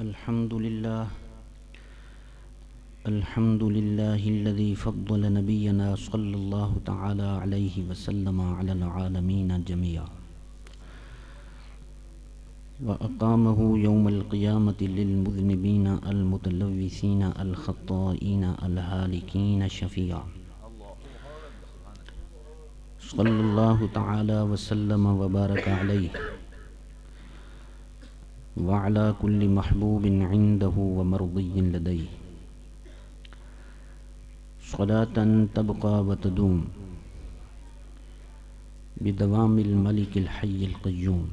الحمد لله الحمد لله الذي فضل نبينا صلى الله تعالى عليه وسلم على العالمين جميعا وأقامه يوم القيامة للمذنبين المتلوثين الخطائين الهالكين شفيعا صلى الله تعالى وسلم وبارك عليه وعلى كل محبوب عنده ومرضي لديه صلاة تبقى وتدوم بدوام الملك الحي القيوم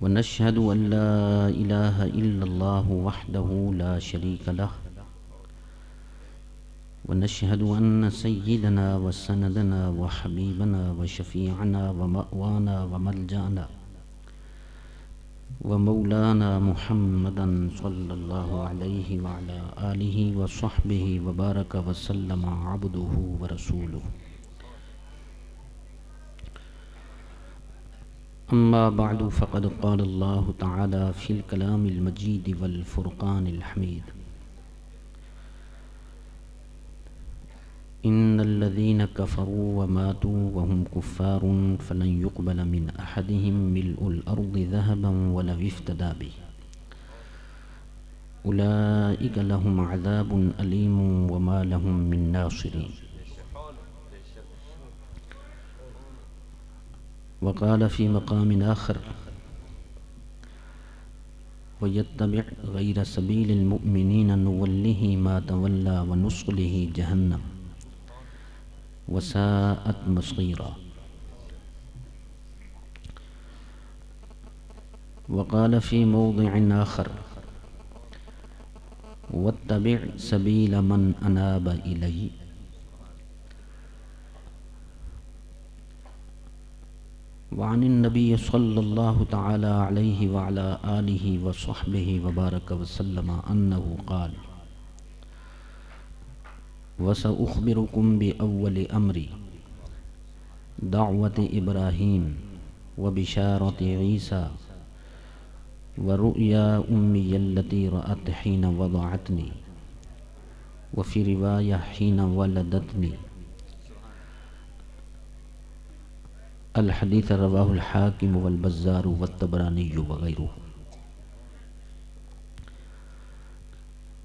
ونشهد أن لا إله إلا الله وحده لا شريك له ونشهد أن سيدنا وسندنا وحبيبنا وشفيعنا ومأوانا وملجأنا ومولانا محمدا صلى الله عليه وعلى آله وصحبه وبارك وسلم عبده ورسوله أما بعد فقد قال الله تعالى في الكلام المجيد والفرقان الحميد إن الذين كفروا وماتوا وهم كفار فلن يقبل من أحدهم ملء الأرض ذهبا ولو افتدى به أولئك لهم عذاب أليم وما لهم من ناصرين. وقال في مقام آخر ويتبع غير سبيل المؤمنين نوله ما تولى ونصله جهنم وساءت مصيرا. وقال في موضع آخر واتبع سبيل من أناب إلي. وعن النبي صلى الله تعالى عليه وعلى آله وصحبه وبارك وسلم أنه قال وسأخبركم بأول أمري دعوة إبراهيم وبشارة عيسى ورؤيا أمي التي رأت حين وضعتني وفي رواية حين ولدتني. الحديث رواه الحاكم والبزار والطبراني وغيره.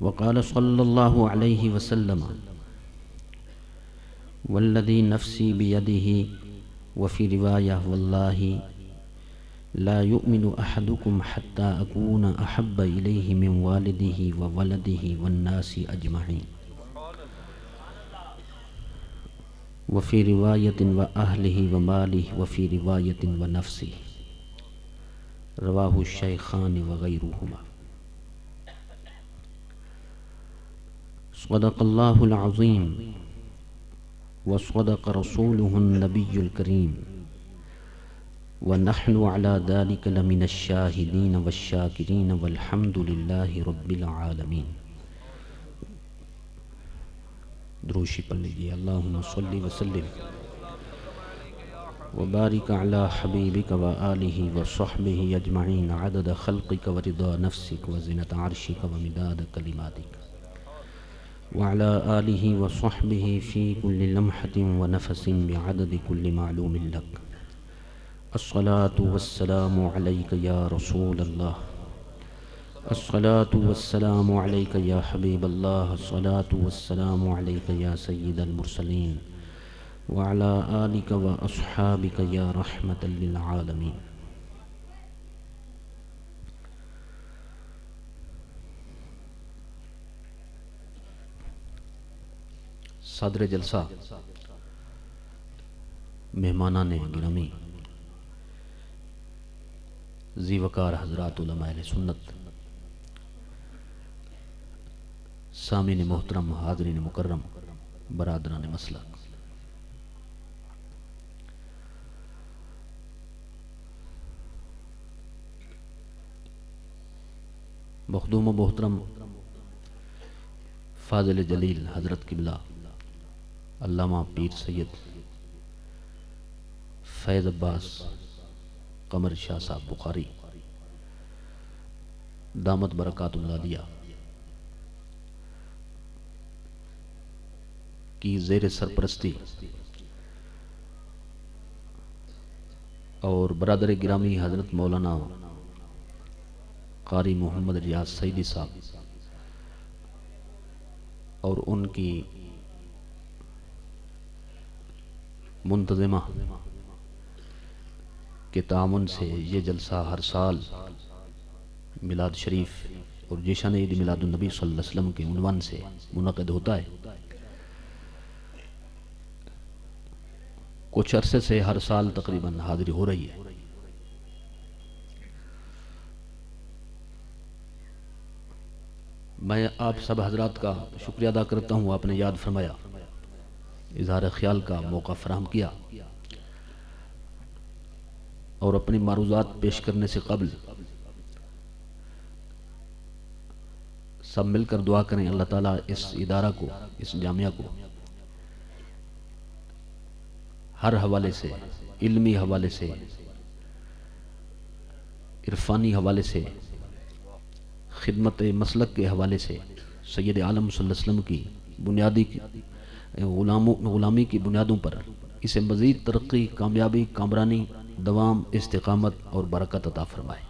وقال صلى الله عليه وسلم والذي نفسي بيده وفي رواية والله لا يؤمن أحدكم حتى أكون أحب إليه من والده وولده والناس أجمعين وفي رواية وأهله وماله وفي رواية ونفسه رواه الشيخان وغيرهما. صدق الله العظيم وصدق رسوله النبي الكريم ونحن على ذلك لمن الشاهدين والشاكرين والحمد لله رب العالمين. دروشی پڑھ لیجیے. اللہم صلی وسلم وبارک علی حبیبک وآلہ وصحبہ اجمعین عدد خلقک ورضا نفسک وزنة عرشک ومداد کلماتک وعلى آلہ وصحبہ فی کل لمحة ونفس بعدد کل معلوم لک. الصلاة والسلام علیک یا رسول اللہ. الصلاة والسلام عليك يا حبيب الله. الصلاة والسلام عليك يا سيد المرسلين وعلى آلك وأصحابك يا رحمة للعالمين. صدر جلسہ، مہمانان گرامی، ذی وقار حضرات علماء اہل سنت، سامعین محترم، حاضرین مکرم، برادران مسلک، مخدوم و محترم فاضل جلیل حضرت قبلہ علامہ پیر سید فیض عباس قمر شاہ صاحب بخاری دامت برکات العالیہ کی زیر سرپرستی اور برادر گرامی حضرت مولانا قاری محمد ریاض سعیدی صاحب اور ان کی منتظمہ کے تعاون سے یہ جلسہ ہر سال میلاد شریف اور جشن عید میلاد النبی صلی اللہ علیہ وسلم کے عنوان سے منعقد ہوتا ہے۔ کچھ عرصے سے ہر سال تقریباً حاضری ہو رہی ہے۔ میں آپ سب حضرات کا شکریہ ادا کرتا ہوں، آپ نے یاد فرمایا، اظہار خیال کا موقع فراہم کیا، اور اپنی معروضات پیش کرنے سے قبل سب مل کر دعا کریں اللہ تعالیٰ اس ادارہ کو، اس جامعہ کو ہر حوالے سے، علمی حوالے سے، عرفانی حوالے سے، خدمت مسلک کے حوالے سے، سید عالم صلی اللہ علیہ وسلم کی بنیادی غلامی کی بنیادوں پر اسے مزید ترقی، کامیابی، کامرانی، دوام، استقامت اور برکت عطا فرمائے۔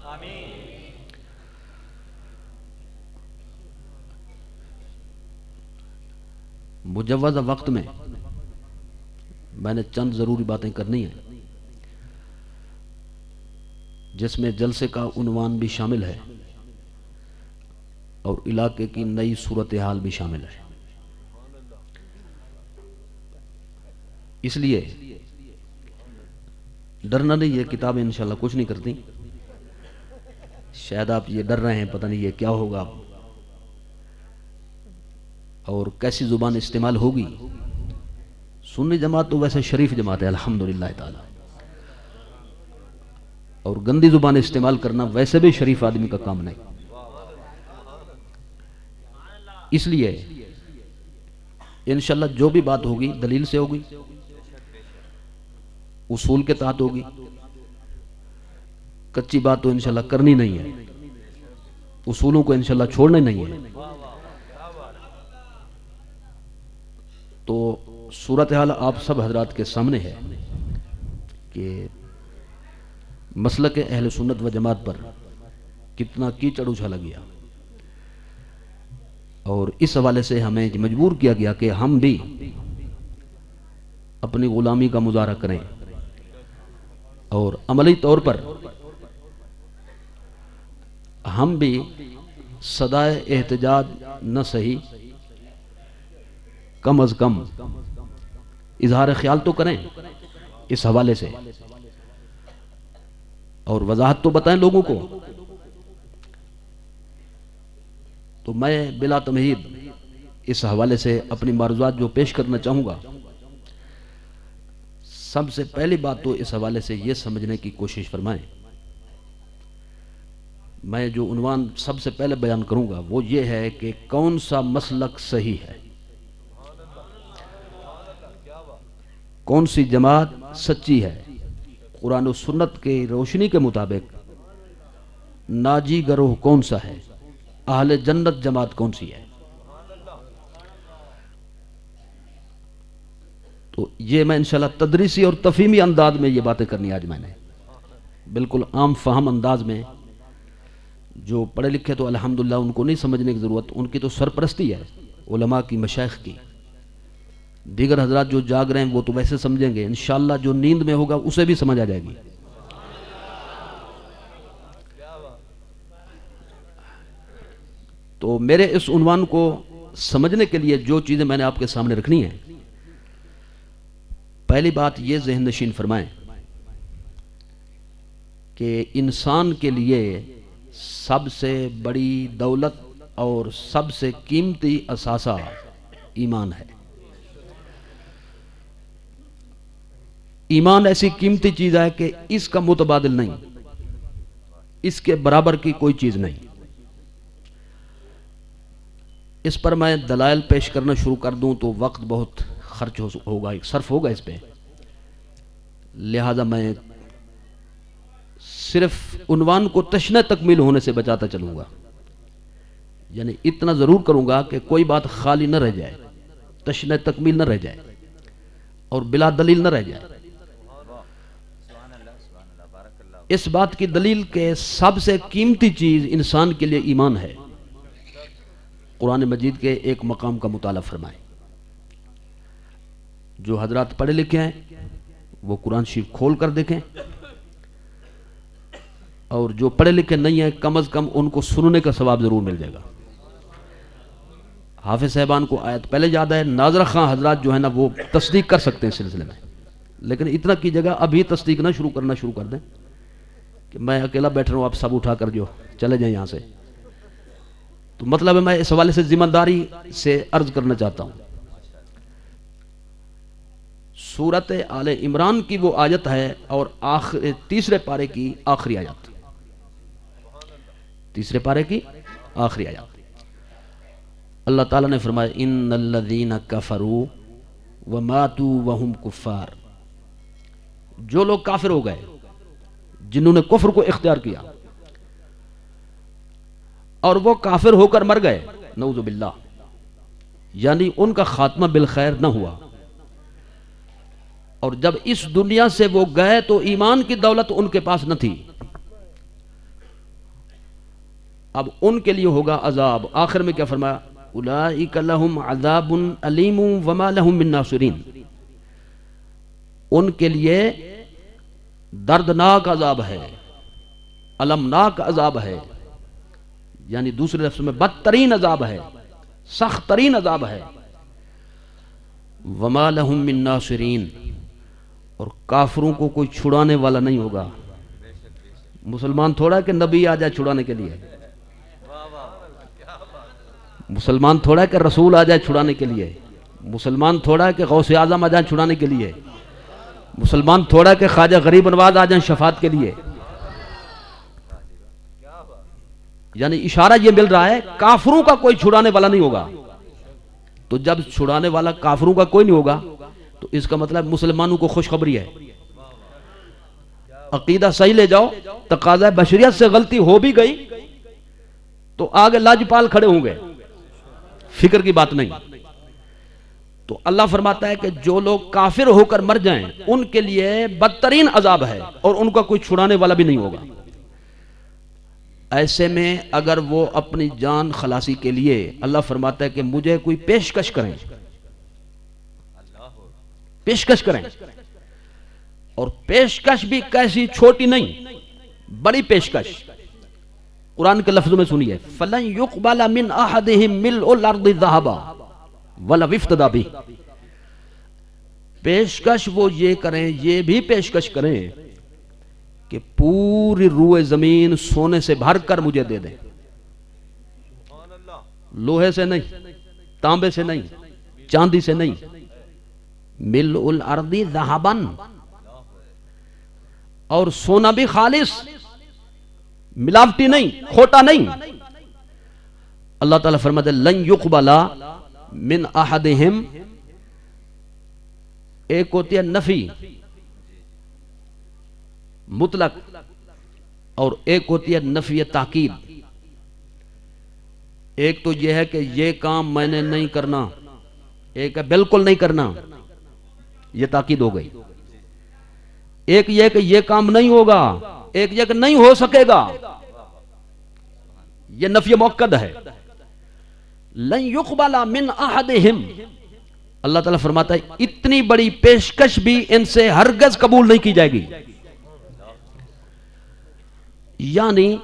مجوزہ وقت میں نے چند ضروری باتیں کرنی ہیں، جس میں جلسے کا عنوان بھی شامل ہے اور علاقے کی نئی صورتحال بھی شامل ہے۔ اس لیے ڈرنا نہیں، یہ کتابیں انشاءاللہ کچھ نہیں کرتی۔ شاید آپ یہ ڈر رہے ہیں، پتہ نہیں یہ کیا ہوگا اور کیسی زبان استعمال ہوگی۔ سنی جماعت تو ویسے شریف جماعت ہے الحمدللہ تعالی، اور گندی زبان استعمال کرنا ویسے بھی شریف آدمی کا کام نہیں۔ اس لیے انشاءاللہ جو بھی بات ہوگی دلیل سے ہوگی، اصول کے تحت ہوگی، کچی بات تو انشاءاللہ کرنی نہیں ہے، اصولوں کو انشاءاللہ چھوڑنا نہیں ہے۔ تو صورتحال آپ سب حضرات کے سامنے ہے کہ مسلک اہل سنت و جماعت پر کتنا کیچڑ اچھالا گیا، اور اس حوالے سے ہمیں مجبور کیا گیا کہ ہم بھی اپنی غلامی کا مظاہرہ کریں اور عملی طور پر ہم بھی صدائے احتجاج نہ صحیح، کم از کم اظہار خیال تو کریں اس حوالے سے، اور وضاحت تو بتائیں لوگوں کو۔ تو میں بلا تمہید اس حوالے سے اپنی معروضات جو پیش کرنا چاہوں گا، سب سے پہلی بات تو اس حوالے سے یہ سمجھنے کی کوشش فرمائیں، میں جو عنوان سب سے پہلے بیان کروں گا وہ یہ ہے کہ کون سا مسلک صحیح ہے، کون سی جماعت سچی ہے، قرآن و سنت کے روشنی کے مطابق ناجی گروہ کون سا ہے، اہل جنت جماعت کون سی ہے۔ تو یہ میں انشاءاللہ تدریسی اور تفہیمی انداز میں یہ باتیں کرنی آج میں نے، بالکل عام فہم انداز میں۔ جو پڑھے لکھے تو الحمدللہ ان کو نہیں سمجھنے کی ضرورت، ان کی تو سرپرستی ہے علماء کی، مشائخ کی۔ دیگر حضرات جو جاگ رہے ہیں وہ تو ویسے سمجھیں گے، انشاءاللہ جو نیند میں ہوگا اسے بھی سمجھ آ جائے گی۔ تو میرے اس عنوان کو سمجھنے کے لیے جو چیزیں میں نے آپ کے سامنے رکھنی ہیں، پہلی بات یہ ذہن نشین فرمائیں کہ انسان کے لیے سب سے بڑی دولت اور سب سے قیمتی اثاثہ ایمان ہے۔ ایمان ایسی قیمتی چیز ہے کہ اس کا متبادل نہیں، اس کے برابر کی کوئی چیز نہیں۔ اس پر میں دلائل پیش کرنا شروع کر دوں تو وقت بہت خرچ ہوگا، صرف ہوگا اس پہ، لہذا میں صرف عنوان کو تشنہ تکمیل ہونے سے بچاتا چلوں گا۔ یعنی اتنا ضرور کروں گا کہ کوئی بات خالی نہ رہ جائے، تشنہ تکمیل نہ رہ جائے اور بلا دلیل نہ رہ جائے۔ اس بات کی دلیل کہ سب سے قیمتی چیز انسان کے لیے ایمان ہے۔ قرآن مجید کے ایک مقام کا مطالعہ فرمائیں۔ جو حضرات پڑھے لکھے ہیں وہ قرآن شریف کھول کر دیکھیں، اور جو پڑھے لکھے نہیں ہیں کم از کم ان کو سننے کا ثواب ضرور مل جائے گا۔ حافظ صاحبان کو آیت پہلے یاد ہے، ناظر خان حضرات جو ہے نا وہ تصدیق کر سکتے ہیں سلسلے میں، لیکن اتنا کیجیے گا ابھی تصدیق نہ شروع کر دیں کہ میں اکیلا بیٹھ رہا ہوں آپ سب اٹھا کر جو چلے جائیں یہاں سے۔ تو مطلب ہے میں اس حوالے سے ذمہ داری سے عرض کرنا چاہتا ہوں۔ سورت آل عمران کی وہ آیت ہے اور تیسرے پارے کی آخری آیت، تیسرے پارے کی آخری آیت اللہ تعالیٰ نے فرمایا ان الذین کفروا وماتوا وهم کفار، جو لوگ کافر ہو گئے، جنہوں نے کفر کو اختیار کیا اور وہ کافر ہو کر مر گئے، نعوذ باللہ، یعنی ان کا خاتمہ بالخیر نہ ہوا، اور جب اس دنیا سے وہ گئے تو ایمان کی دولت ان کے پاس نہ تھی، اب ان کے لیے ہوگا عذاب۔ آخر میں کیا فرمایا؟ اولئک لہم عذاب علیم وما لہم من ناصرین، ان کے لیے دردناک عذاب ہے، المناک عذاب ہے، یعنی دوسرے لفظ میں بدترین عذاب ہے، سخت ترین عذاب ہے، وما لہم من ناصرین، اور کافروں کو کوئی چھڑانے والا نہیں ہوگا۔ مسلمان تھوڑا کہ نبی آ جائے چھڑانے کے لیے، مسلمان تھوڑا کہ رسول آ جائے چھڑانے کے لیے، مسلمان تھوڑا کہ غوث اعظم آ جائیں چھڑانے کے لیے، مسلمان تھوڑا کہ خواجہ غریب نواز آ جائیں شفاعت کے لیے۔ یعنی اشارہ یہ مل رہا ہے کافروں کا کوئی چھڑانے والا نہیں ہوگا، تو جب چھڑانے والا کافروں کا کوئی نہیں ہوگا تو اس کا مطلب مسلمانوں کو خوشخبری ہے۔ عقیدہ صحیح لے جاؤ، تقاضا بشریت سے غلطی ہو بھی گئی تو آگے لاجپال کھڑے ہوں گے، فکر کی بات نہیں۔ تو اللہ فرماتا ہے کہ جو لوگ کافر ہو کر مر جائیں ان کے لیے بدترین عذاب ہے اور ان کا کوئی چھڑانے والا بھی نہیں ہوگا۔ ایسے میں اگر وہ اپنی جان خلاصی کے لیے اللہ فرماتا ہے کہ مجھے کوئی پیشکش کریں، پیشکش کریں، اور پیشکش بھی کیسی چھوٹی نہیں، بڑی پیشکش۔ قرآن کے لفظوں میں سنیے، فَلَن يُقْبَلَ مِنْ أَحَدِهِمْ مِلْءُ الْأَرْضِ ذَهَبًا وَلَوِ افْتَدَىٰ بِهِ، پیشکش وہ یہ کریں، یہ بھی پیشکش کریں کہ پوری روئے زمین سونے سے بھر کر مجھے دے دیں، لوہے سے نہیں، تانبے سے نہیں، چاندی سے نہیں، مِلْءُ الْأَرْضِ ذَهَبًا، اور سونا بھی خالص، ملاوٹی نہیں، کھوٹا نہیں۔ اللہ تعالیٰ فرماتے ہیں لن یقبل من احدہم، ایک ہوتی ہے نفی مطلق اور ایک ہوتی ہے نفی تاکید۔ ایک تو یہ ہے کہ یہ کام میں نے نہیں کرنا، ایک ہے بالکل نہیں کرنا، یہ تاکید ہو گئی۔ ایک یہ کہ یہ کام نہیں ہوگا، ایک یہ کہ نہیں ہو سکے گا، یہ نفی مؤکد ہے۔ لن یقبل من احدہم، اللہ تعالیٰ فرماتا ہے اتنی بڑی پیشکش بھی ان سے ہرگز قبول نہیں کی جائے گی۔ یعنی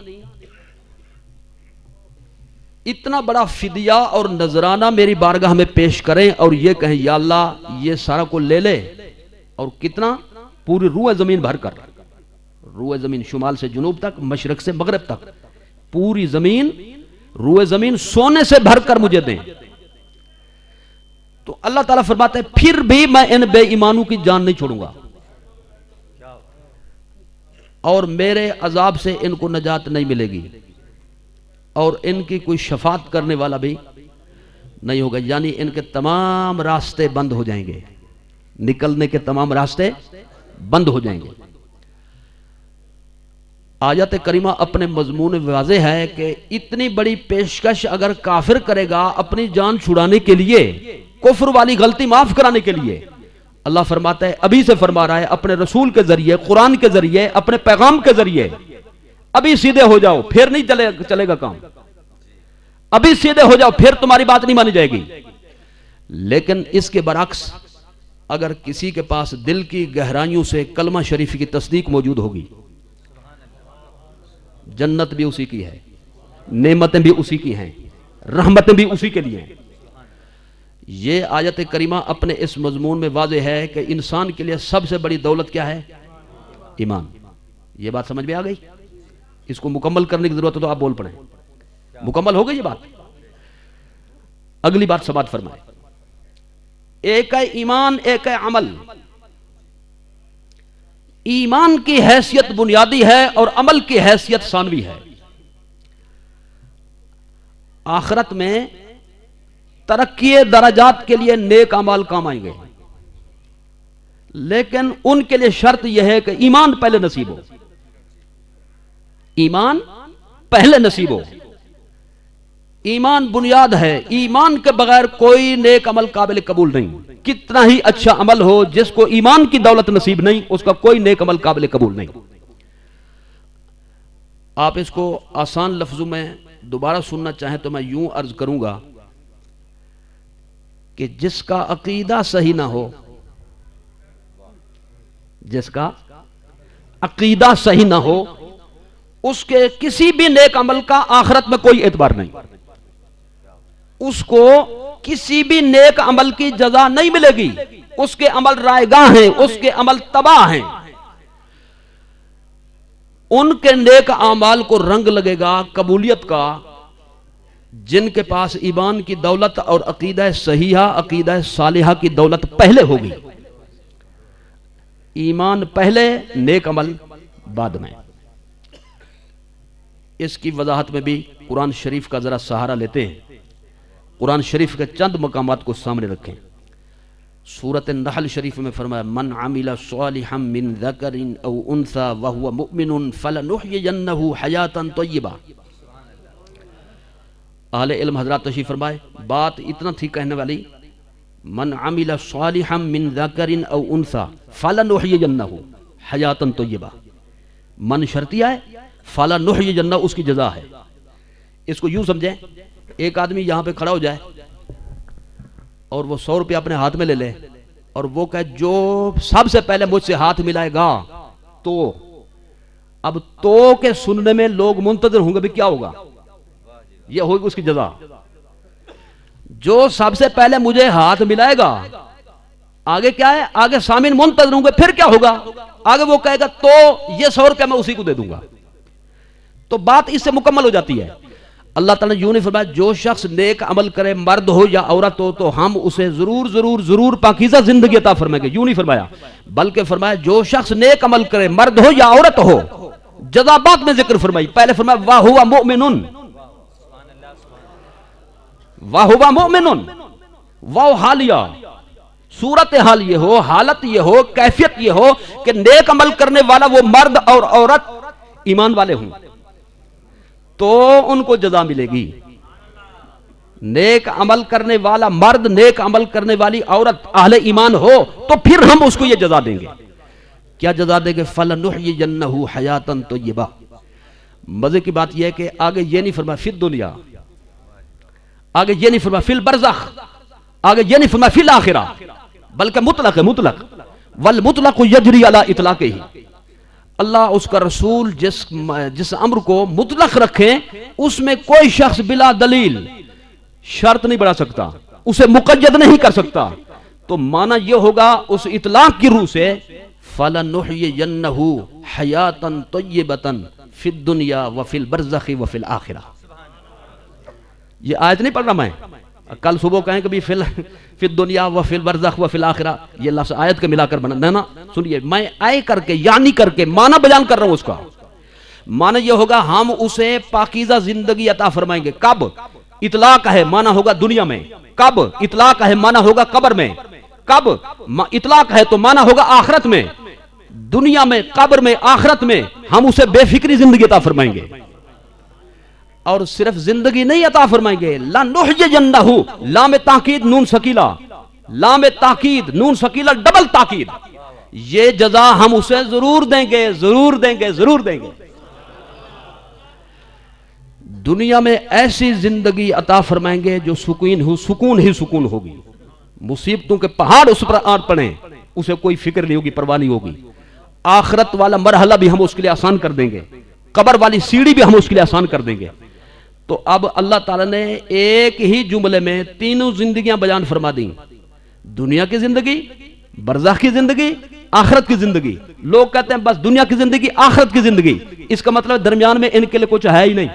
اتنا بڑا فدیہ اور نذرانہ میری بارگاہ میں پیش کریں اور یہ کہیں یا اللہ یہ سارا کو لے لے، اور کتنا؟ پوری روئے زمین بھر کر، روئے زمین شمال سے جنوب تک، مشرق سے مغرب تک، پوری زمین، روئے زمین سونے سے بھر کر مجھے دیں، تو اللہ تعالیٰ فرماتا ہے پھر بھی میں ان بے ایمانوں کی جان نہیں چھوڑوں گا، اور میرے عذاب سے ان کو نجات نہیں ملے گی، اور ان کی کوئی شفاعت کرنے والا بھی نہیں ہوگا۔ یعنی ان کے تمام راستے بند ہو جائیں گے، نکلنے کے تمام راستے بند ہو جائیں گے۔ آیت کریمہ اپنے مضمون واضح ہے کہ اتنی بڑی پیشکش اگر کافر کرے گا اپنی جان چھڑانے کے لیے، کفر والی غلطی معاف کرانے کے لیے، اللہ فرماتا ہے ابھی سے فرما رہا ہے اپنے رسول کے ذریعے، قرآن کے ذریعے، اپنے پیغام کے ذریعے، ابھی سیدھے ہو جاؤ پھر نہیں چلے گا کام، ابھی سیدھے ہو جاؤ پھر تمہاری بات نہیں مانی جائے گی۔ لیکن اس کے برعکس اگر کسی کے پاس دل کی گہرائیوں سے کلمہ شریف کی تصدیق موجود ہوگی، جنت بھی اسی کی ہے، نعمتیں بھی اسی کی ہیں، رحمتیں بھی اسی کے لیے ہیں۔ یہ آیت کریمہ اپنے اس مضمون میں واضح ہے کہ انسان کے لیے سب سے بڑی دولت کیا ہے؟ ایمان۔ یہ بات سمجھ میں آ گئی؟ اس کو مکمل کرنے کی ضرورت ہے تو آپ بول پڑیں۔ مکمل ہو گئی یہ بات؟ اگلی بات سماعت فرمائے۔ ایک ہے ایمان، ایک ہے عمل۔ ایمان کی حیثیت بنیادی ہے اور عمل کی حیثیت ثانوی ہے۔ آخرت میں ترقی درجات کے لیے نیک اعمال کام آئیں گے، لیکن ان کے لیے شرط یہ ہے کہ ایمان پہلے نصیب ہو، ایمان پہلے نصیب ہو۔ ایمان بنیاد ہے، ایمان کے بغیر کوئی نیک عمل قابل قبول نہیں۔ کتنا ہی اچھا عمل ہو، جس کو ایمان کی دولت نصیب نہیں اس کا کوئی نیک عمل قابل قبول نہیں۔ آپ اس کو آسان لفظوں میں دوبارہ سننا چاہیں تو میں یوں عرض کروں گا کہ جس کا عقیدہ صحیح نہ ہو، جس کا عقیدہ صحیح نہ ہو، اس کے کسی بھی نیک عمل کا آخرت میں کوئی اعتبار نہیں، اس کو کسی بھی نیک عمل کی جزا نہیں ملے گی، اس کے عمل رائے گاہ ہیں، اس کے عمل تباہ ہیں۔ ان کے نیک اعمال کو رنگ لگے گا قبولیت کا جن کے پاس ایمان کی دولت اور عقیدہ صحیحہ، عقیدہ صالحہ کی دولت پہلے ہوگی۔ ایمان پہلے، نیک عمل بعد میں۔ اس کی وضاحت میں بھی قرآن شریف کا ذرا سہارا لیتے ہیں۔ قرآن شریف کے چند مقامات کو سامنے رکھیں۔ سورۃ النحل شریف میں فرمایا من عمل صالحا من ذکر او انثى وهو مؤمن فلنحيينه حیاتا طیبہ۔ اہل علم حضرات تشریف فرمائے، بات اتنا تھی کہنے والی، من عمل صالحا من ذکر او انثى فلنحيينه حیاتا طیبہ۔ من شرطیہ ہے، فلنحيينه اس کی جزا ہے۔ اس کو یوں سمجھیں، ایک آدمی یہاں پہ کھڑا ہو جائے اور وہ 100 روپیہ اپنے ہاتھ میں لے لے اور وہ کہے جو سب سے پہلے مجھ سے ہاتھ ملائے گا تو، اب تو کے سننے میں لوگ منتظر ہوں گے بھی کیا ہوگا، یہ ہوگی اس کی جزا۔ جو سب سے پہلے مجھے ہاتھ ملائے گا، آگے کیا ہے، آگے سامعین منتظر ہوں گے پھر کیا ہوگا، آگے وہ کہے گا تو یہ 100 روپیہ میں اسی کو دے دوں گا۔ تو بات اس سے مکمل ہو جاتی ہے۔ اللہ تعالیٰ نے یوں نہیں فرمایا جو شخص نیک عمل کرے مرد ہو یا عورت ہو تو ہم اسے ضرور ضرور ضرور پاکیزہ زندگی عطا فرمائیں گے، یوں نہیں فرمایا، بلکہ فرمایا جو شخص نیک عمل کرے مرد ہو یا عورت ہو، جزا بعد میں ذکر فرمائی، پہلے فرمایا وَهُوَ مُؤْمِنٌ، وَهُوَ مُؤْمِنٌ، وہ حالیہ صورت حال یہ ہو، حالت یہ ہو، کیفیت یہ ہو کہ نیک عمل کرنے والا وہ مرد اور عورت ایمان والے ہوں تو ان کو جزا ملے گی۔ نیک عمل کرنے والا مرد، نیک عمل کرنے والی عورت اہل ایمان ہو تو پھر ہم اس کو یہ جزا دیں گے۔ کیا جزا دیں گے؟ فَلَنُحْيِيَنَّهُ حَيَاةً طَيِّبَةً۔ مزے کی بات یہ ہے کہ آگے یہ نہیں فرمایا فی الدنیا، آگے یہ نہیں فرمایا فی البرزخ، آگے یہ نہیں فرمایا فی الآخرہ، بلکہ مطلق ہے، مطلق والمطلق یجری علی اطلاقہ۔ اللہ اس کا رسول جس امر کو مطلق رکھیں اس میں کوئی شخص بلا دلیل شرط نہیں بڑھا سکتا، اسے مقید نہیں کر سکتا۔ تو معنی یہ ہوگا اس اطلاق کی روح سے فَلَنُحْيِيَنَّهُ حَيَاةً طَيِّبَةً فِي الدُّنْيَا وَفِي الْبَرْزَخِ وَفِي الْآخِرَةِ۔ یہ آیت نہیں پڑھ رہا میں، کل صبح کہیں کہ فی الدنیا وفی البرزخ وفی الآخرہ، یہ لفظ آیت کے ملا کر بنا نا، سنیے میں آئے کر کے یعنی کر کے معنی بیان کر رہا ہوں۔ اس کا معنی یہ ہوگا ہم اسے پاکیزہ زندگی عطا فرمائیں گے۔ کب؟ اطلاق ہے، معنی ہوگا دنیا میں۔ کب؟ اطلاق ہے، معنی ہوگا قبر میں۔ کب؟ اطلاق ہے تو معنی ہوگا آخرت میں۔ دنیا میں، قبر میں، آخرت میں ہم اسے بے فکری زندگی عطا فرمائیں گے، اور صرف زندگی نہیں عطا فرمائیں گے، لَنُحْيِيَنَّهُ لام تاکید نون سکیلا، لام تاکید نون سکیلا ڈبل تاکید، یہ جزا ہم اسے ضرور دیں گے، ضرور دیں گے، ضرور دیں گے۔ دنیا میں ایسی زندگی عطا فرمائیں گے جو سکون ہی سکون ہوگی، مصیبتوں کے پہاڑ اس پر آن پڑیں، اسے کوئی فکر نہیں ہوگی، پرواہ نہیں ہوگی۔ آخرت والا مرحلہ بھی ہم اس کے لیے آسان کر دیں گے، قبر والی سیڑھی بھی ہم اس کے لیے آسان کر دیں گے۔ تو اب اللہ تعالیٰ نے ایک ہی جملے میں تینوں زندگیاں بیان فرما دیں، دنیا کی زندگی، برزخ کی زندگی، آخرت کی زندگی۔ لوگ کہتے ہیں بس دنیا کی زندگی، آخرت کی زندگی، اس کا مطلب درمیان میں ان کے لیے کچھ ہے ہی نہیں،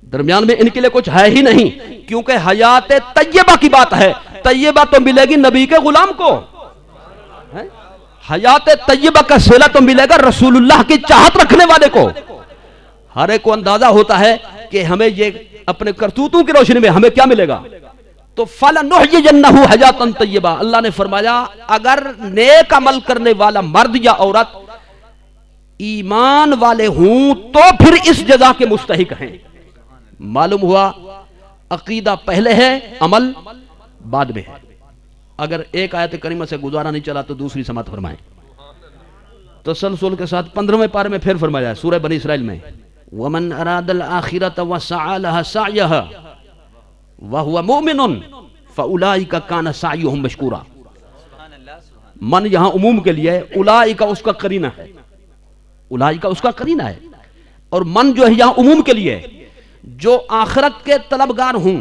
درمیان میں ان کے لیے کچھ ہے ہی نہیں، کیونکہ حیات طیبہ کی بات ہے، طیبہ تو ملے گی نبی کے غلام کو، حیات طیبہ کا صلہ تو ملے گا رسول اللہ کی چاہت رکھنے والے کو۔ ہر ایک کو اندازہ ہوتا ہے کہ ہمیں یہ اپنے کرتوتوں کی روشنی میں ہمیں کیا ملے گا، تو فَلَنُحْيِيَنَّهُ حَيَاتًا طَيِّبَةً، اللہ نے فرمایا اگر نیک عمل کرنے والا مرد یا عورت ایمان والے ہوں تو پھر اس جزا کے مستحق ہیں۔ معلوم ہوا عقیدہ پہلے ہے، عمل بعد میں ہے۔ اگر ایک آیت کریمہ سے گزارا نہیں چلا تو دوسری سماعت فرمائیں۔ تسلسل کے ساتھ 15ویں پارے میں پھر فرمایا ہے سورہ بنی اسرائیل میں، وَمَنْ أَرَادَ الْآخِرَةَ وَسَعَى لَهَا سَعْيَهَا وَهُوَ مُؤْمِنٌ فَأُولَئِكَ كَانَ سَعْيُهُمْ مَشْكُورًا۔ من یہاں عموم کے لیے، اولئک اس کا قرینہ ہے، اولئک اس کا قرینہ ہے، اور من جو ہے یہاں عموم کے لیے، جو آخرت کے طلبگار ہوں،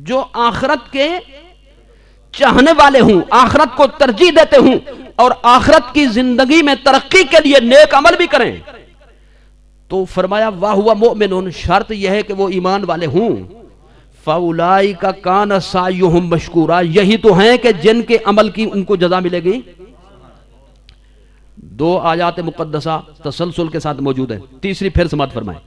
جو آخرت کے چاہنے والے ہوں، آخرت کو ترجیح دیتے ہوں اور آخرت کی زندگی میں ترقی کے لیے نیک عمل بھی کریں، تو فرمایا وَهُوَ مُؤْمِنٌ، شرط یہ ہے کہ وہ ایمان والے ہوں، فَأُولَئِكَ كَانَ سَعْيُهُمْ مَشْكُورًا، یہی تو ہیں کہ جن کے عمل کی ان کو جزا ملے گی۔ دو آیات مقدسہ تسلسل کے ساتھ موجود ہیں، تیسری پھر سماعت فرمائیں۔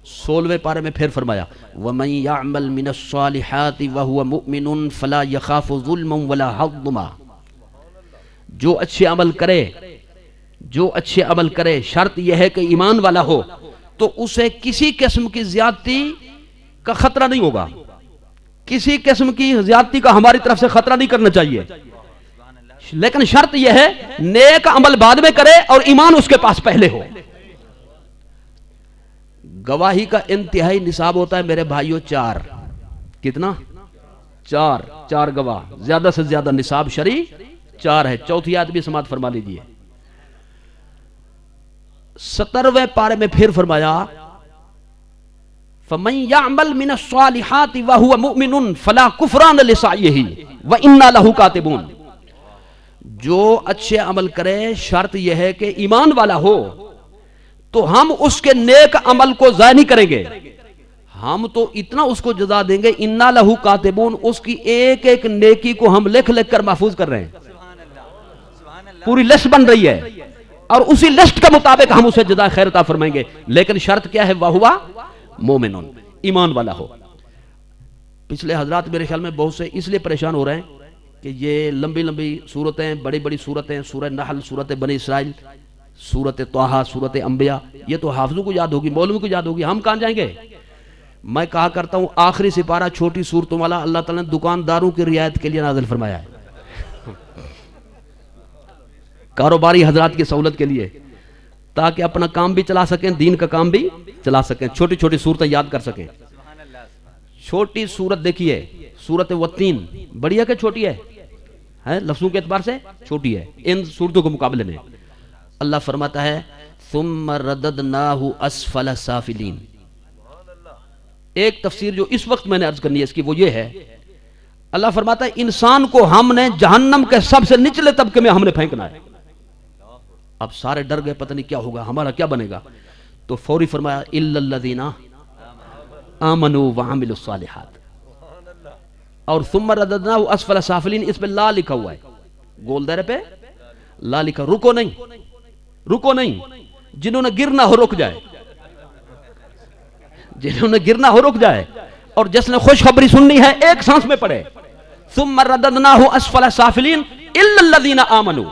16ویں پارے میں پھر فرمایا وَمَن يَعْمَلْ مِنَ الصَّالِحَاتِ وَهُوَ مُؤْمِنٌ فَلَا يَخَافُ ظُلْمًا وَلَا هَضْمًا، جو اچھے عمل کرے، جو اچھے عمل کرے، شرط یہ ہے کہ ایمان والا ہو، تو اسے کسی قسم کی زیادتی کا خطرہ نہیں ہوگا، کسی قسم کی زیادتی کا ہماری طرف سے خطرہ نہیں کرنا چاہیے، لیکن شرط یہ ہے نیک عمل بعد میں کرے اور ایمان اس کے پاس پہلے ہو۔ گواہی کا انتہائی نصاب ہوتا ہے میرے بھائیوں 4، کتنا؟ 4 گواہ، زیادہ سے زیادہ نصاب شرعی 4 ہے۔ چوتھی آیت بھی سماعت فرما لیجئے۔ 17ویں پارے میں پھر فرمایا فَمَن يَعْمَلْ مِنَ الصَّالِحَاتِ وَهُوَ مُؤْمِنٌ فَلَا كُفْرَانَ لِسَعْيِهِ وَإِنَّا لَهُ كَاتِبُونَ، جو اچھے عمل کرے شرط یہ ہے کہ ایمان والا ہو، تو ہم اس کے نیک عمل کو ضائع نہیں کریں گے، ہم تو اتنا اس کو جزا دیں گے، اِنَّا لَهُ كَاتِبُونَ، اس کی ایک ایک نیکی کو ہم لکھ لکھ کر محفوظ کر رہے ہیں، پوری لسٹ بن رہی ہے، اور اسی لسٹ کے مطابق ہم اسے جزا خیر عطا فرمائیں گے، لیکن شرط کیا ہے؟ وَهُوَ مومنون، ایمان والا ہو۔ پچھلے حضرات میرے خیال میں بہت سے اس لیے پریشان ہو رہے ہیں کہ یہ لمبی لمبی صورتیں، بڑی بڑی صورتیں، سورہ نحل، سورۃ بنی اسرائیل، سورۃ طٰہٰ، سورۃ انبیاء، یہ تو حافظوں کو یاد ہوگی، مولویوں کو یاد ہوگی، ہم کہاں جائیں گے؟ میں کہا کرتا ہوں آخری سپارہ چھوٹی صورتوں والا اللہ تعالیٰ نے دکانداروں کی رعایت کے لیے نازل فرمایا ہے، کاروباری حضرات کی سہولت کے لیے، تاکہ اپنا کام بھی چلا سکیں، دین کا کام بھی چلا سکیں، چھوٹی چھوٹی صورتیں یاد کر سکیں۔ چھوٹی صورت دیکھیے، سورۃ والتین، بڑی ہے کہ چھوٹی ہے؟ لفظوں کے اعتبار سے چھوٹی ہے ان صورتوں کے مقابلے میں۔ اللہ فرماتا ہے ثم رددناہ اسفل سافلین۔ ایک تفسیر جو اس وقت میں نے عرض کرنی ہے اس کی وہ یہ ہے، اللہ فرماتا ہے انسان کو ہم نے جہنم کے سب سے نچلے طبقے میں ہم نے پھینکنا ہے۔ اب سارے ڈر گئے، پتہ نہیں کیا ہوگا، ہمارا کیا بنے گا، تو فوری فرمایا الا الذین آمنوا وعملوا الصالحات، اور ثم رددناہ اسفل سافلین، اس پہ لا لکھا ہوا ہے، گول دائرے پہ لا لکھا، رکو نہیں، جنہوں نے گرنا ہو رک جائے، جنہوں نے گرنا ہو رک جائے، اور جس نے خوشخبری سننی ہے ایک سانس میں پڑھے ثم رددناہ اسفل سافلین الا الذین آمنوا،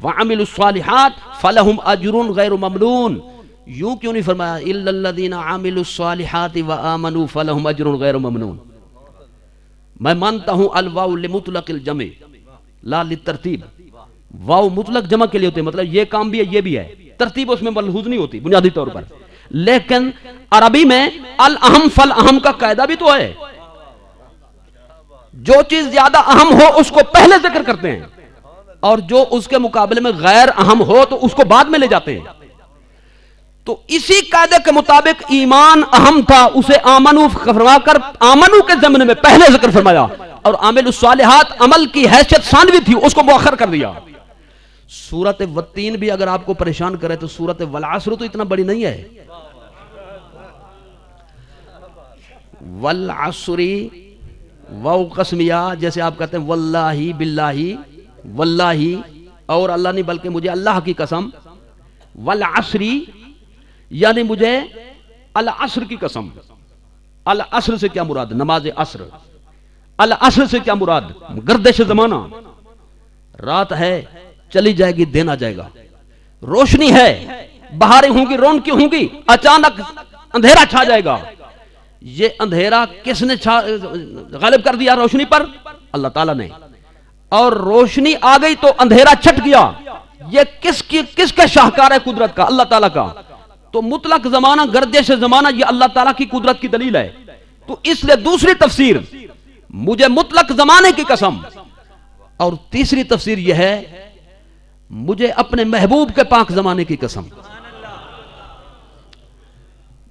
وعملوا الصالحات فلہم اجر غیر ممنون. یوں کیوں نہیں فرمایا الا الذین عملوا الصالحات وآمنوا فلہم اجر غیر ممنون؟ میں مانتا ہوں الواو لمطلق الجمع لا للترتیب. واو مطلق جمع کے لیے ہوتے ہیں، مطلب یہ کام بھی ہے یہ بھی ہے، ترتیب اس میں ملحوظ نہیں ہوتی بنیادی طور پر. لیکن عربی میں الاہم فالاہم کا قاعدہ بھی تو ہے، جو چیز زیادہ اہم ہو اس کو پہلے ذکر کرتے ہیں، اور جو اس کے مقابلے میں غیر اہم ہو تو اس کو بعد میں لے جاتے ہیں. تو اسی قاعدے کے مطابق ایمان اہم تھا، اسے آمنو فرما کر آمنو کے ضمن میں پہلے ذکر فرمایا، اور عامل الصالحات عمل کی حیثیت ثانوی تھی، اس کو مؤخر کر دیا. سورت والتین بھی اگر آپ کو پریشان کرے تو سورت والعصر تو اتنا بڑی نہیں ہے. والعصری واو قسمیہ، جیسے آپ کہتے ہیں واللہ باللہ، واللہ اور اللہ نہیں بلکہ مجھے اللہ کی قسم، والعصری یعنی مجھے العصر کی قسم. العصر سے کیا مراد؟ نماز عصر. العصر سے کیا مراد؟ گردش زمانہ. رات ہے چلی جائے گی دن آ جائے گا، روشنی ہے بہاریں ہوں گی رونقیں ہوں گی، اچانک اندھیرا چھا جائے گا. یہ اندھیرا کس نے غالب کر دیا روشنی پر؟ اللہ تعالیٰ نے. اور روشنی آ گئی تو اندھیرا چھٹ گیا. یہ کس کا شاہکار ہے؟ قدرت کا، اللہ تعالیٰ کا. تو مطلق زمانہ گردش زمانہ یہ اللہ تعالیٰ کی قدرت کی دلیل ہے. تو اس لیے دوسری تفسیر مجھے مطلق زمانے کی قسم، اور تیسری تفسیر یہ ہے مجھے اپنے محبوب کے پاک زمانے کی قسم.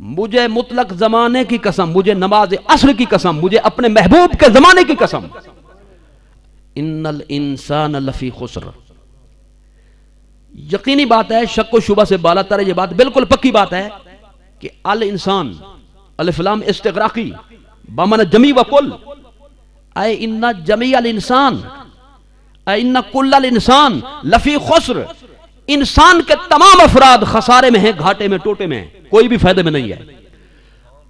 مجھے مطلق زمانے کی قسم، مجھے نماز عصر کی قسم، مجھے اپنے محبوب کے زمانے کی قسم. ان الانسان لفی خسر. یقینی بات ہے، شک و شبہ سے بالا تر یہ بات بالکل پکی بات ہے کہ الانسان الف لام استغراقی بمعنی جمی و کل، اے ان جمی الانسان اے ان کل الانسان لفی خسر. انسان کے تمام افراد خسارے میں ہیں، گھاٹے میں، ٹوٹے میں ہیں، کوئی بھی فائدے میں نہیں ہے.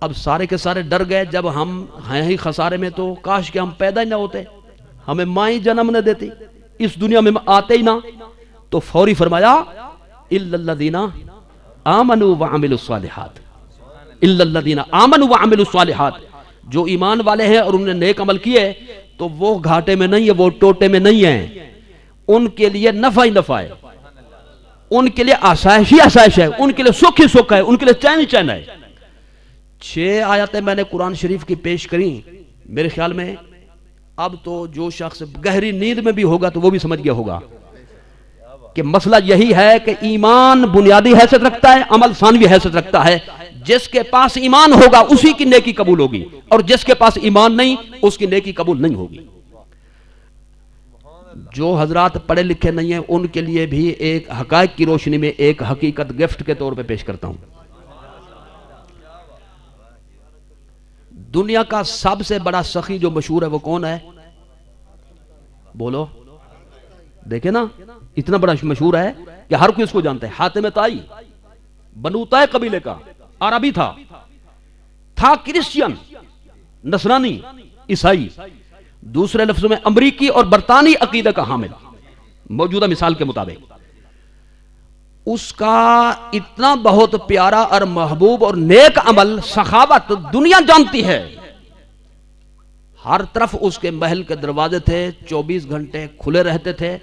اب سارے کے سارے ڈر گئے جب ہم ہیں ہی خسارے میں تو کاش کہ ہم پیدا ہی نہ ہوتے، ہمیں ماں ہی جنم نہ دیتی، اس دنیا میں آتے ہی نہ. تو فوری فرمایا الا الذین آمنوا وعملوا الصالحات. الا الذین آمنوا وعملوا الصالحات، جو ایمان والے ہیں اور انہوں نے نیک عمل کیے تو وہ گھاٹے میں نہیں ہے، وہ ٹوٹے میں نہیں ہیں. ان کے لیے نفع ہی نفع ہے، ان کے لیے آسائش ہی آسائش ہے، ان کے لیے سکھ ہی سکھ ہے، ان کے لیے چین ہی چین ہے. 6 آیتیں میں نے قرآن شریف کی پیش کری. میرے خیال میں اب تو جو شخص گہری نیند میں بھی ہوگا تو وہ بھی سمجھ گیا ہوگا کہ مسئلہ یہی ہے کہ ایمان بنیادی حیثیت رکھتا ہے، عمل ثانوی حیثیت رکھتا ہے. جس کے پاس ایمان ہوگا اسی کی نیکی قبول ہوگی، اور جس کے پاس ایمان نہیں اس کی نیکی قبول نہیں ہوگی. جو حضرات پڑھے لکھے نہیں ہیں ان کے لیے بھی ایک حقائق کی روشنی میں ایک حقیقت گفٹ کے طور پہ پیش کرتا ہوں. دنیا کا سب سے بڑا سخی جو مشہور ہے وہ کون ہے؟ بولو. دیکھیں نا اتنا بڑا مشہور ہے کہ ہر کوئی اس کو جانتا ہے. حاتم طائی، بنو طائی قبیلے کا، عربی تھا کرسچین، نصرانی، عیسائی، دوسرے لفظوں میں امریکی اور برطانوی عقیدہ کا حامل موجودہ مثال کے مطابق. اس کا اتنا بہت پیارا اور محبوب اور نیک عمل سخاوت دنیا جانتی ہے. ہر طرف اس کے محل کے دروازے تھے، 24 گھنٹے کھلے رہتے تھے.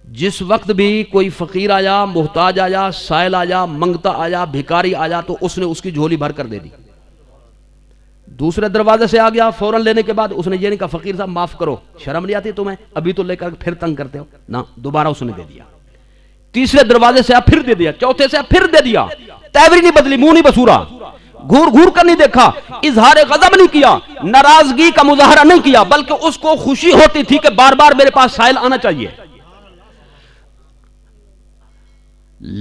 جس وقت بھی کوئی فقیر آیا، محتاج آیا، سائل آیا، منگتا آیا، بھکاری آیا تو اس نے اس کی جھولی بھر کر دے دی. دوسرے دروازے سے آ گیا، فوراً لینے کے بعد اس نے یہ نہیں کہا فقیر صاحب معاف کرو، شرم نہیں آتی تمہیں، ابھی تو لے کر پھر تنگ کرتے ہو نا، دوبارہ اس نے دے دیا. تیسرے دروازے سے پھر دے دیا، چوتھے سے پھر دے دیا. تیوری نہیں بدلی، منہ نہیں بسورا، گھور گھور کر نہیں دیکھا، اظہار غضب نہیں کیا، ناراضگی کا مظاہرہ نہیں کیا، بلکہ اس کو خوشی ہوتی تھی کہ بار بار میرے پاس سائل آنا چاہیے.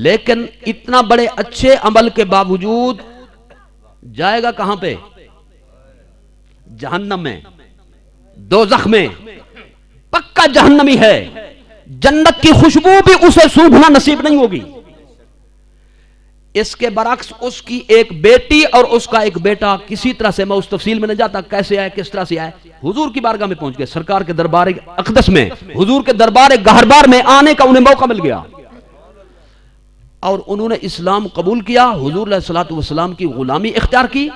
لیکن اتنا بڑے اچھے عمل کے باوجود جائے گا کہاں پہ؟ جہنم میں، دوزخ میں. پکا جہنمی ہے. جنت کی خوشبو بھی اسے سونگھنا نصیب نہیں ہوگی. اس کے برعکس اس کی ایک بیٹی اور اس کا ایک بیٹا کسی طرح سے، میں اس تفصیل میں نہیں جاتا کیسے آئے کس طرح سے آئے، حضور کی بارگاہ میں پہنچ گئے، سرکار کے دربار اقدس میں، حضور کے دربار گہربار میں آنے کا انہیں موقع مل گیا اور انہوں نے اسلام قبول کیا، حضور علیہ الصلوۃ والسلام کی غلامی اختیار کی،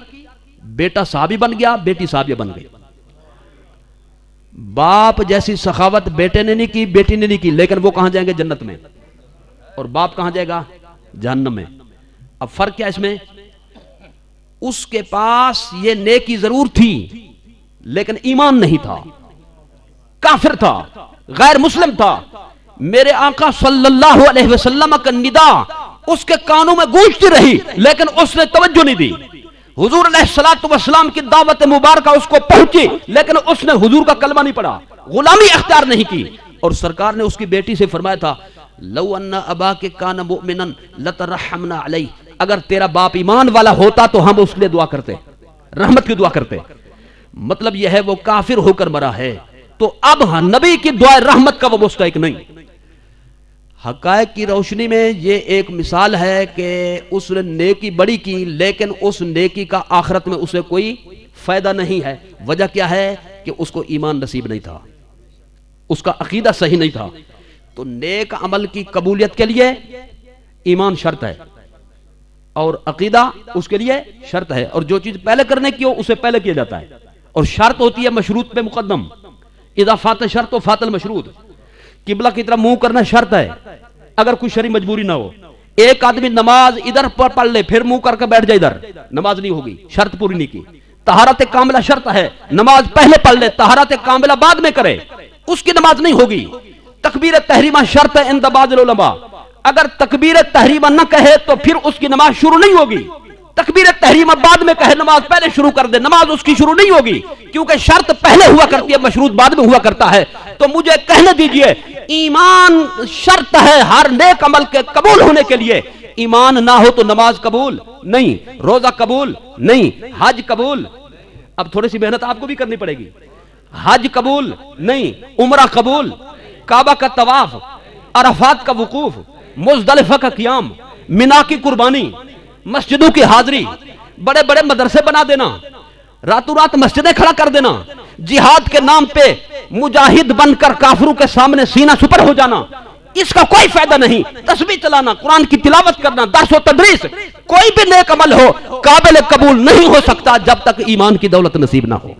بیٹا صحابی بن گیا، بیٹی صحابیہ بن گئی۔ باپ جیسی سخاوت بیٹے نے نہیں کی، بیٹی نے نہیں کی، لیکن وہ کہاں جائیں گے؟ جنت میں، اور باپ کہاں جائے گا؟ جہنم میں۔ اب فرق کیا اس میں؟ اس کے پاس یہ نیکی ضرور تھی لیکن ایمان نہیں تھا، کافر تھا، غیر مسلم تھا۔ میرے آقا صلی اللہ علیہ وسلم کا ندا اس کے کانوں میں گونجتی رہی لیکن اس نے توجہ نہیں دی۔ حضور علیہ الصلوۃ والسلام کی دعوت مبارکہ اس کو پہنچی لیکن اس نے حضور کا کلمہ نہیں پڑھا، غلامی اختیار نہیں کی، اور سرکار نے اس کی بیٹی سے فرمایا تھا لو ان اباک کان مؤمنا لترحمنا علیہ، اگر تیرا باپ ایمان والا ہوتا تو ہم اس کے لیے دعا کرتے، رحمت کی دعا کرتے۔ مطلب یہ ہے وہ کافر ہو کر مرا ہے تو اب نبی کی دعا رحمت کا وہ مستحق نہیں۔ حقائق کی روشنی میں یہ ایک مثال ہے کہ اس نے نیکی بڑی کی لیکن اس نیکی کا آخرت میں اسے کوئی فائدہ نہیں ہے۔ وجہ کیا ہے؟ کہ اس کو ایمان نصیب نہیں تھا، اس کا عقیدہ صحیح نہیں تھا۔ تو نیک عمل کی قبولیت کے لیے ایمان شرط ہے اور عقیدہ اس کے لیے شرط ہے، اور جو چیز پہلے کرنے کی ہو اسے پہلے کیا جاتا ہے، اور شرط ہوتی ہے مشروط پہ مقدم، اذا فات شرط و فات المشروط۔ قبلہ کی طرف منہ کرنا شرط ہے اگر کوئی شرعی مجبوری نہ ہو۔ ایک آدمی نماز ادھر پڑھ لے پھر منہ کر کے بیٹھ جائے ادھر، نماز نہیں ہوگی، شرط پوری نہیں کی۔ طہارت کاملہ شرط ہے، نماز پہلے پڑھ لے، طہارت کاملہ بعد میں کرے، اس کی نماز نہیں ہوگی۔ تکبیر تحریمہ شرط ہے عند بعض العلماء، اگر تکبیر تحریمہ نہ کہے تو پھر اس کی نماز شروع نہیں ہوگی۔ تکبیر تحریمہ بعد میں کہے، نماز پہلے شروع کر دے، نماز اس کی شروع نہیں ہوگی، کیونکہ شرط پہلے ہوا کرتی ہے، مشروط بعد میں ہوا کرتا ہے۔ تو مجھے کہنے دیجئے ایمان شرط ہے ہر نیک عمل کے قبول ہونے کے لیے، ایمان نہ ہو تو نماز قبول نہیں، روزہ قبول نہیں، حج قبول، اب تھوڑی سی محنت آپ کو بھی کرنی پڑے گی، حج قبول نہیں، عمرہ قبول، کعبہ کا طواف، عرفات کا وقوف، مزدلفہ کا قیام، منا کی قربانی، مسجدوں کی حاضری، بڑے بڑے مدرسے بنا دینا، راتوں رات مسجدیں کھڑا کر دینا، جہاد کے نام پہ مجاہد بن کر کافروں کے سامنے سینہ سپر ہو جانا، اس کا کوئی فائدہ نہیں۔ تسبیح چلانا، قرآن کی تلاوت کرنا، درس و تدریس، کوئی بھی نیک عمل ہو قابل قبول نہیں ہو سکتا جب تک ایمان کی دولت نصیب نہ ہو۔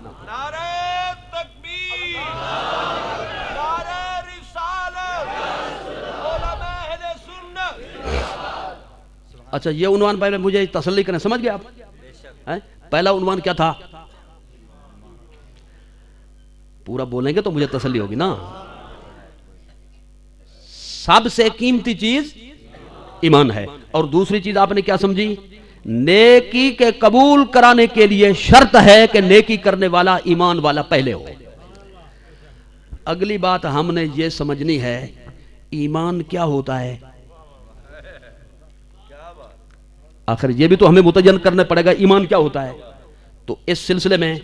اچھا یہ عنوان پہلے مجھے تسلی کریں، سمجھ گئے آپ؟ پہلا عنوان کیا تھا؟ پورا بولیں گے تو مجھے تسلی ہوگی نا۔ سب سے قیمتی چیز ایمان ہے، اور دوسری چیز آپ نے کیا سمجھی؟ نیکی کے قبول کرانے کے لیے شرط ہے کہ نیکی کرنے والا ایمان والا پہلے ہو۔ اگلی بات ہم نے یہ سمجھنی ہے ایمان کیا ہوتا ہے، آخر یہ بھی تو ہمیں متعین کرنا پڑے گا ایمان کیا ہوتا ہے۔ تو اس سلسلے میں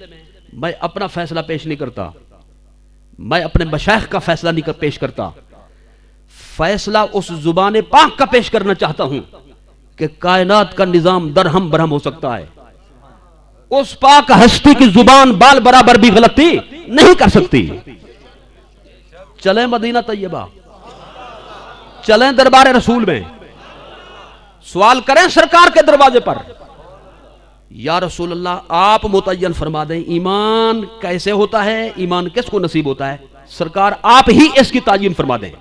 میں اپنا فیصلہ پیش نہیں کرتا، میں اپنے مشائخ کا فیصلہ نہیں پیش کرتا، فیصلہ اس زبان پاک کا پیش کرنا چاہتا ہوں کہ کائنات کا نظام درہم برہم ہو سکتا ہے، اس پاک ہستی کی زبان بال برابر بھی غلطی نہیں کر سکتی۔ چلیں مدینہ طیبہ، چلیں دربار رسول میں، سوال کریں سرکار کے دروازے پر، یا رسول اللہ آپ متعین فرما دیں ایمان کیسے ہوتا ہے، ایمان کس کو نصیب ہوتا ہے، سرکار آپ ہی اس کی تعین فرما دیں۔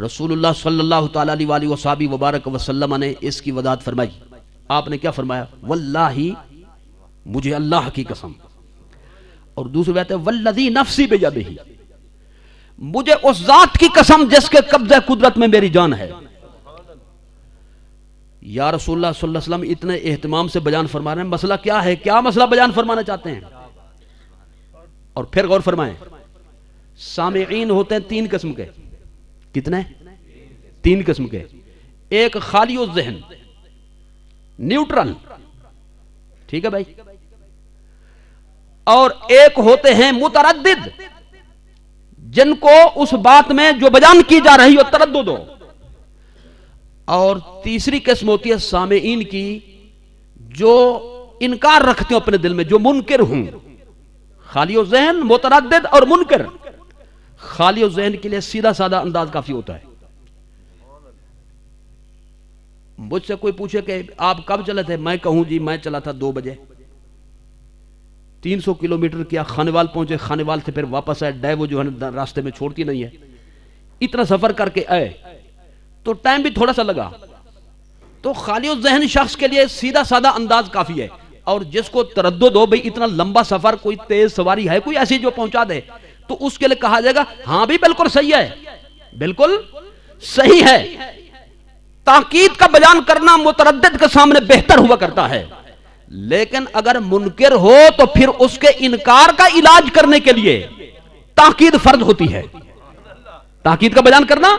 رسول اللہ صلی اللہ تعالی علیہ وصحبہ وبارک وسلم نے اس کی وضاحت فرمائی۔ آپ نے کیا فرمایا؟ واللہ، مجھے اللہ کی قسم، اور دوسری بات ہے والذی نفسی بیدہ، مجھے اس ذات کی قسم جس کے قبضہ قدرت میں میری جان ہے۔ یا رسول اللہ صلی اللہ علیہ وسلم اتنے اہتمام سے بیان فرما رہے ہیں، مسئلہ کیا ہے، کیا مسئلہ بیان فرمانا چاہتے ہیں؟ اور پھر غور فرمائیں، سامعین ہوتے ہیں تین قسم کے، کتنے؟ تین قسم کے، ایک خالی الذہن، نیوٹرل، ٹھیک ہے بھائی، اور ایک ہوتے ہیں متردد، جن کو اس بات میں جو بیان کی جا رہی ہو تردد ہو، اور تیسری قسم ہوتی ہے سامعین کی جو انکار رکھتے ہوں اپنے دل میں، جو منکر ہوں، خالی و ذہن، متردد اور منکر۔ خالی و ذہن کے لیے سیدھا سادہ انداز کافی ہوتا ہے۔ مجھ سے کوئی پوچھے کہ آپ کب چلے تھے، میں کہوں جی میں چلا تھا 2 بجے، 300 کلومیٹر کیا، خانوال پہنچے، خانوال سے پھر واپس آئے، ڈائیو جو ہے راستے میں چھوڑتی نہیں ہے، اتنا سفر کر کے آئے تو ٹائم بھی تھوڑا سا لگا۔ تو خالی و ذہن شخص کے لیے سیدھا سادہ انداز کافی ہے، اور جس کو تردد ہو بھئی اتنا لمبا سفر، کوئی تیز سواری ہے کوئی ایسی جو پہنچا دے، تو اس کے لیے کہا جائے گا ہاں بھی بالکل صحیح ہے، بالکل صحیح ہے۔ تاکید کا بیان کرنا متردد کے سامنے بہتر ہوا کرتا ہے، لیکن اگر منکر ہو تو پھر اس کے انکار کا علاج کرنے کے لیے تاکید فرض ہوتی ہے، تاکید کا بیان کرنا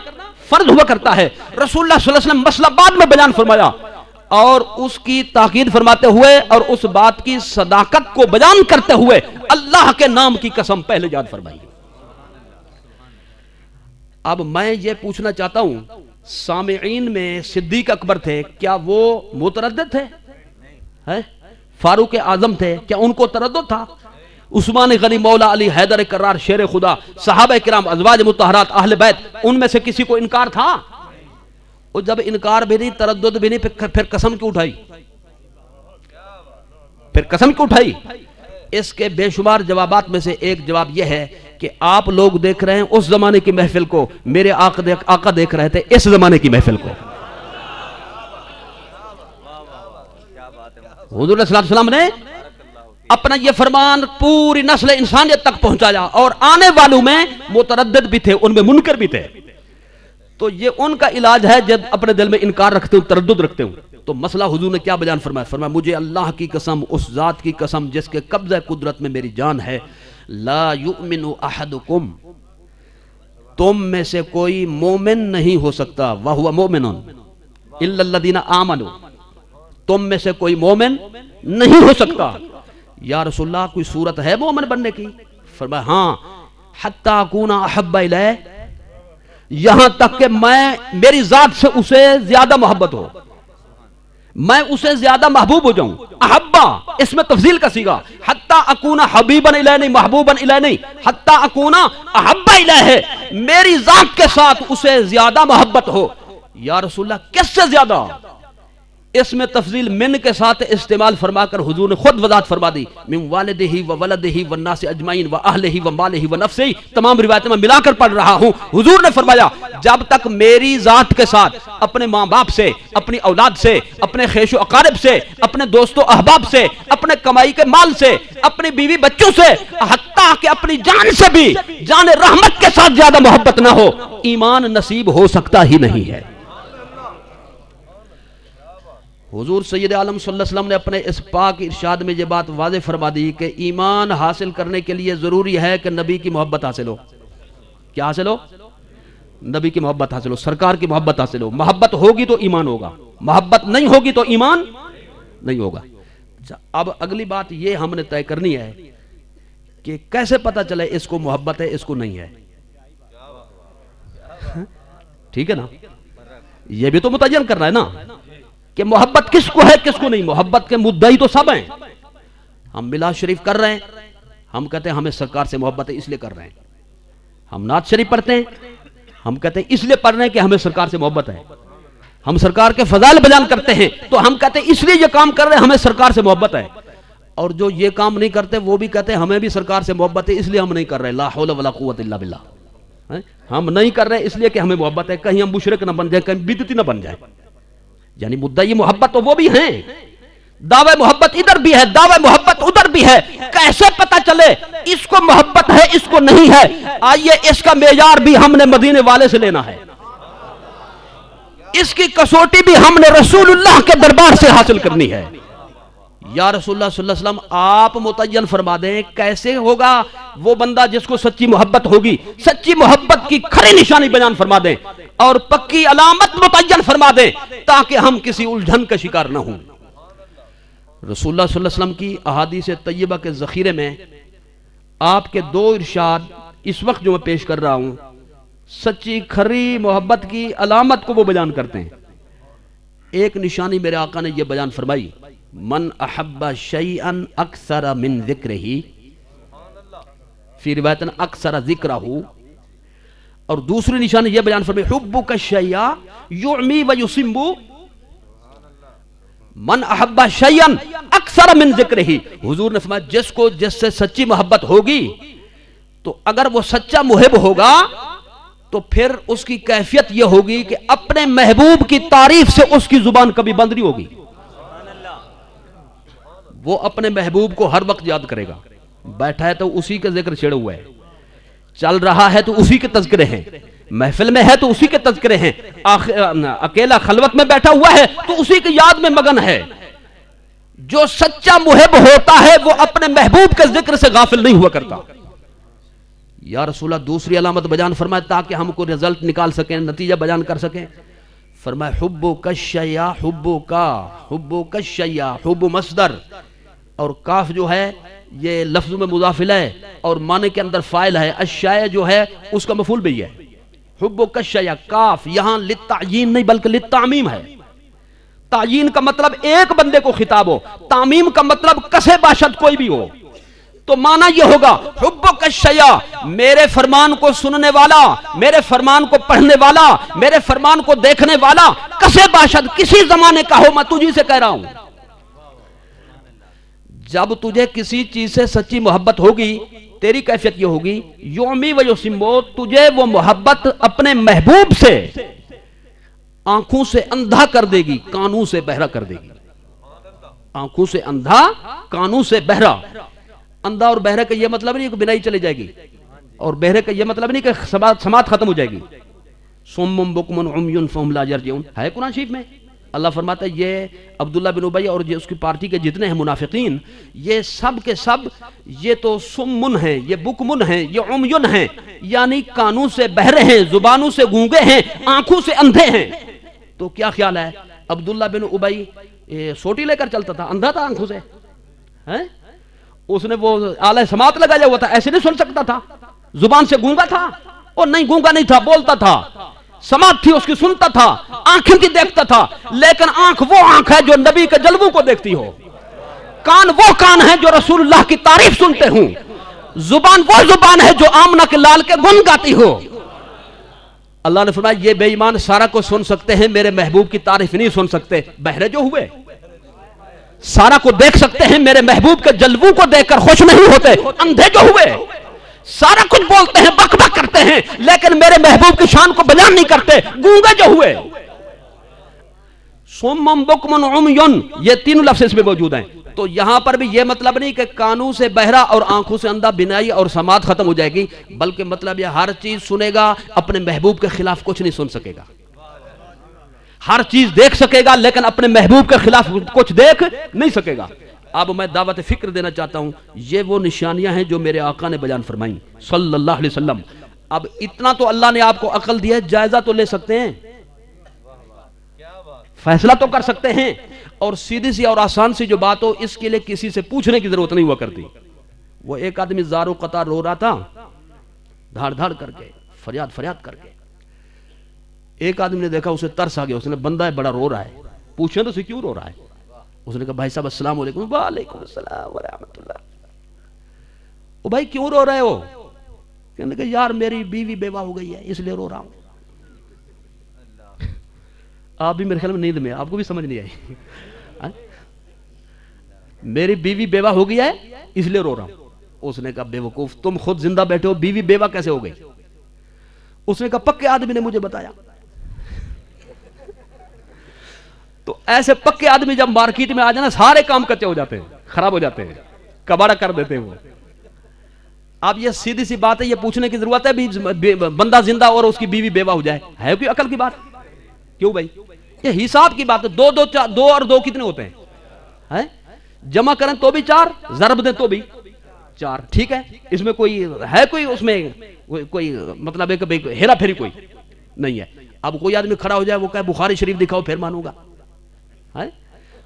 فرض ہوا کرتا ہے۔ رسول اللہ صلی اللہ علیہ وسلم مسئلہ بعد میں بیان فرمایا، اور اس کی تاکید فرماتے ہوئے اور اس بات کی صداقت کو بیان کرتے ہوئے اللہ کے نام کی قسم پہلے یاد فرمائی۔ اب میں یہ پوچھنا چاہتا ہوں، سامعین میں صدیق اکبر تھے، کیا وہ متردد تھے؟ فاروق اعظم تھے، کیا ان کو تردد تھا؟ عثمان غنی، مولا علی، حیدر کرار، شیر خدا، صحابہ کرام، ازواج مطہرات، اہل بیت، ان میں سے کسی کو انکار تھا؟ اور جب انکار بھی نہیں، تردد بھی نہیں، پھر قسم کیوں اٹھائی؟ پھر قسم کیوں اٹھائی؟ اس کے بے شمار جوابات میں سے ایک جواب یہ ہے کہ آپ لوگ دیکھ رہے ہیں اس زمانے کی محفل کو، میرے آقا دیکھ رہے تھے اس زمانے کی محفل کو۔ حضور صلی اللہ علیہ وسلم نے اپنا یہ فرمان پوری نسل انسانیت تک پہنچایا، اور آنے والوں میں متردد بھی تھے، ان میں منکر بھی تھے۔ تو یہ ان کا علاج ہے جب اپنے دل میں انکار رکھتے ہوں، تردد رکھتے ہوں۔ تو مسئلہ حضور نے کیا بیان فرمایا؟ فرمایا مجھے اللہ کی قسم، اس ذات کی قسم جس کے قبضہ قدرت میں میری جان ہے، لا یؤمن احدکم، تم میں سے کوئی مومن نہیں ہو سکتا، وہو مومن الا الذین آمنوا، تم میں سے کوئی مومن نہیں ہو سکتا۔ یا رسول اللہ کوئی صورت ہے مومن بننے کی؟ فرمایا ہاں، حتی اکون احب الیہ، یہاں تک کہ میں میری ذات سے اسے زیادہ محبت ہو، میں اسے زیادہ محبوب ہو جاؤں۔ احبا اس میں تفضیل کا صیغہ، حتی اکون حبیبا الیہ نہیں، محبوبا الیہ نہیں، حتی اکون احب الیہ ہے، میری ذات کے ساتھ اسے زیادہ محبت ہو۔ یا رسول اللہ کس سے زیادہ؟ اس میں تفضیل من کے ساتھ استعمال فرما کر حضور نے خود وضاحت فرما دی، من والدہ و ولدہ والناس اجمعین و اہلہ و مالہ و نفسہ، تمام روایتیں میں ملا کر پڑھ رہا ہوں۔ حضور نے فرمایا جب تک میری ذات کے ساتھ اپنے ماں باپ سے، اپنی اولاد سے، اپنے خیش و اقارب سے، اپنے دوست و احباب سے، اپنے کمائی کے مال سے، اپنی بیوی بچوں سے، حتیٰ کہ اپنی جان سے بھی، جان رحمت کے ساتھ زیادہ محبت نہ ہو، ایمان نصیب ہو سکتا ہی نہیں ہے۔ حضور سید عالم صلی اللہ علیہ وسلم نے اپنے اس پاک ارشاد میں یہ بات واضح فرما دی کہ ایمان حاصل کرنے کے لیے ضروری ہے کہ نبی کی محبت حاصل ہو۔ کیا حاصل ہو؟ نبی کی محبت حاصل ہو، سرکار کی محبت حاصل ہو۔ محبت ہوگی تو ایمان ہوگا، محبت نہیں ہوگی تو ایمان نہیں ہوگا۔ اب اگلی بات یہ ہم نے طے کرنی ہے کہ کیسے پتہ چلے اس کو محبت ہے اس کو نہیں ہے۔ ٹھیک ہے نا، یہ بھی تو متعین کرنا ہے نا کہ محبت کس کو ہے کس کو نہیں۔ محبت کے مدعی تو سب ہیں۔ ہم میلاد شریف کر رہے ہیں، ہم کہتے ہیں ہمیں سرکار سے محبت ہے اس لیے کر رہے ہیں۔ ہم نعت شریف پڑھتے ہیں، ہم کہتے ہیں اس لیے پڑھ رہے ہیں کہ ہمیں سرکار سے محبت ہے۔ ہم سرکار کے فضائل بیان کرتے ہیں تو ہم کہتے ہیں اس لیے یہ کام کر رہے ہیں، ہمیں سرکار سے محبت ہے۔ اور جو یہ کام نہیں کرتے وہ بھی کہتے ہیں ہمیں بھی سرکار سے محبت ہے اس لیے ہم نہیں کر رہے۔ لا حول ولا قوت الا باللہ، ہم نہیں کر رہے اس لیے کہ ہمیں محبت ہے، کہیں ہم مشرک نہ بن جائیں، کہیں بدعتی نہ بن جائیں۔ یعنی مدعی محبت تو وہ بھی ہیں، دعوی محبت ادھر بھی ہے، دعوی محبت ادھر بھی ہے۔ کیسے پتہ چلے اس کو محبت ہے اس کو نہیں ہے؟ آئیے اس کا معیار بھی ہم نے مدینے والے سے لینا ہے، اس کی کسوٹی بھی ہم نے رسول اللہ کے دربار سے حاصل کرنی ہے۔ یا رسول اللہ صلی اللہ علیہ وسلم آپ متعین فرما دیں کیسے ہوگا وہ بندہ جس کو سچی محبت ہوگی، سچی محبت کی کھری نشانی بیان فرما دیں اور پکی علامت متعین فرما دیں تاکہ ہم کسی الجھن کا شکار نہ ہوں۔ رسول اللہ صلی اللہ علیہ وسلم کی احادیث طیبہ کے ذخیرے میں آپ کے دو ارشاد اس وقت جو میں پیش کر رہا ہوں، سچی کھری محبت کی علامت کو وہ بیان کرتے ہیں۔ ایک نشانی میرے آقا نے یہ بیان فرمائی، من احب شیئا اکثر من ذکرہ، فی روایت اکثر ذکرہ، اور دوسری نشانی یہ بیان فرمائی حبک الشیء یعمی و یصم، من احب شیئا اکثر من ذکرہ، حضور نے فرمایا جس کو جس سے سچی محبت ہوگی تو اگر وہ سچا محب ہوگا تو پھر اس کی کیفیت یہ ہوگی کہ اپنے محبوب کی تعریف سے اس کی زبان کبھی بند نہیں ہوگی، وہ اپنے محبوب کو ہر وقت یاد کرے گا، بیٹھا ہے تو اسی کا ذکر چھڑا ہوا ہے، چل رہا ہے تو اسی کے تذکرے ہیں، محفل میں ہے تو اسی کے تذکرے ہیں، اکیلا خلوت میں بیٹھا ہوا ہے تو اسی کی یاد میں مگن ہے۔ جو سچا محب ہوتا ہے وہ اپنے محبوب کے ذکر سے غافل نہیں ہوا کرتا۔ یا رسول اللہ دوسری علامت بیان فرمائے تاکہ ہم کو رزلٹ نکال سکیں، نتیجہ بیان کر سکیں، فرمائے حبک الشیء، حبک الشیء، حب مصدر اور کاف جو ہے یہ لفظ میں مضاف ہے اور معنی کے اندر فاعل ہے، الشیء جو ہے اس کا مفعول بھی ہے، حبک الشیء، کاف یہاں للتعیین نہیں بلکہ للتعمیم ہے، تعیین کا مطلب ایک بندے کو خطاب ہو، تعمیم کا مطلب کسے باشد کوئی بھی ہو، تو معنی یہ ہوگا حبک الشیء، میرے فرمان کو سننے والا، میرے فرمان کو پڑھنے والا، میرے فرمان کو دیکھنے والا کسے باشد کسی زمانے کا ہو، میں تجھی سے کہہ رہا ہوں، جب تجھے کسی چیز سے سچی محبت ہوگی تیری کیفیت یہ ہوگی یومی و یسمو، تجھے وہ محبت اپنے محبوب سے آنکھوں سے اندھا کر دے گی، کانوں سے بہرا کر دے گی، آنکھوں سے اندھا کانوں سے بہرا، اندھا اور بہرے کا یہ مطلب نہیں کہ بینائی چلے جائے گی، اور بہرے کا یہ مطلب نہیں کہ سماعت ختم ہو جائے گی، صم بکم عمی فہم لا یرجعون ہے قرآن شریف میں۔ اللہ فرماتا ہے یہ عبداللہ بن ابی اور اس کی پارٹی کے جتنے ہیں منافقین، یہ سب کے سب یہ تو سمن ہیں، یہ بکمن ہیں، یہ عمیون ہیں، یعنی کانوں سے بہرے ہیں، زبانوں سے گونگے ہیں، آنکھوں سے اندھے ہیں۔ تو کیا خیال ہے عبداللہ بن ابی سوٹی لے کر چلتا تھا، اندھا تھا آنکھوں سے، اس نے وہ آلہ سماعت لگایا ہوا تھا، ایسے نہیں سن سکتا تھا، زبان سے گونگا تھا، اور نہیں گونگا نہیں تھا، بولتا تھا، سماعت تھی اس کی سنتا تھا، آنکھیں تھی دیکھتا تھا، لیکن آنکھ وہ آنکھ ہے جو نبی کے جلووں کو دیکھتی ہو، کان وہ کان ہے جو رسول اللہ کی تعریف سنتے ہوں، زبان وہ زبان ہے جو آمنہ کے لال کے گن گاتی ہو۔ اللہ نے فرمایا یہ بے ایمان سارا کو سن سکتے ہیں، میرے محبوب کی تعریف نہیں سن سکتے، بہرے جو ہوئے سارا کو دیکھ سکتے ہیں، میرے محبوب کے جلووں کو دیکھ کر خوش نہیں ہوتے، اندھے جو ہوئے سارا کچھ بولتے ہیں، بک بک کرتے ہیں، لیکن میرے محبوب کی شان کو بیان نہیں کرتے، گونگے جو ہوئے۔ صم بکم عمی، یہ تینوں لفظ اس میں موجود ہیں، تو یہاں پر بھی یہ مطلب نہیں کہ کانوں سے بہرا اور آنکھوں سے اندھا بینائی اور سماعت ختم ہو جائے گی، بلکہ مطلب یہ ہر چیز سنے گا، اپنے محبوب کے خلاف کچھ نہیں سن سکے گا، ہر چیز دیکھ سکے گا لیکن اپنے محبوب کے خلاف کچھ دیکھ نہیں سکے گا۔ اب میں دعوت فکر دینا چاہتا ہوں، یہ وہ نشانیاں ہیں جو میرے آقا نے بیان فرمائیں صلی اللہ علیہ وسلم۔ اب اتنا تو اللہ نے آپ کو عقل دی ہے، جائزہ تو لے سکتے ہیں، فیصلہ تو کر سکتے ہیں، اور سیدھی سی اور آسان سی جو بات ہو اس کے لیے کسی سے پوچھنے کی ضرورت نہیں ہوا کرتی۔ وہ ایک آدمی زارو قطار رو رہا تھا، دھاڑ دھاڑ کر کے، فریاد فریاد کر کے، ایک آدمی نے دیکھا، اسے ترس آ گیا، اس نے بندہ ہے بڑا رو رہا ہے، پوچھیں تو اسے کیوں رو رہا ہے؟ اس نے کہا بھائی صاحب السلام علیکم۔ وعلیکم السلام ورحمۃ اللہ۔ او بھائی کیوں رو رہے ہو؟ کہنے کہ یار میری بیوی بیوہ ہو گئی ہے اس لیے رو رہا ہوں۔ آپ بھی میرے خیال میں نیند میں، آپ کو بھی سمجھ نہیں آئی، میری بیوی بیوہ ہو گئی ہے اس لیے رو رہا ہوں۔ اس نے کہا بے وقوف، تم خود زندہ بیٹھے ہو، بیوی بیوہ کیسے ہو گئی؟ اس نے کہا پکے آدمی نے مجھے بتایا۔ تو ایسے پکے آدمی جب مارکیٹ میں آ جانا سارے کام کچے ہو جاتے ہیں، خراب ہو جاتے ہیں، کباڑا کر دیتے ہیں وہ۔ اب یہ سیدھی سی بات ہے، یہ پوچھنے کی ضرورت ہے بندہ زندہ اور اس کی بیوی بیوہ ہو جائے، ہے کوئی عقل کی بات؟ کیوں بھائی؟ یہ حساب کی بات ہے، دو اور دو کتنے ہوتے ہیں؟ جمع کریں تو بھی چار، ضرب دیں تو بھی چار، ٹھیک ہے؟ اس میں کوئی ہے، کوئی اس میں کوئی مطلب ہے کہ ہیرا پھیری کوئی نہیں ہے۔ اب کوئی آدمی کھڑا ہو جائے وہ کہے بخاری شریف دکھاؤ پھر مانوں گا،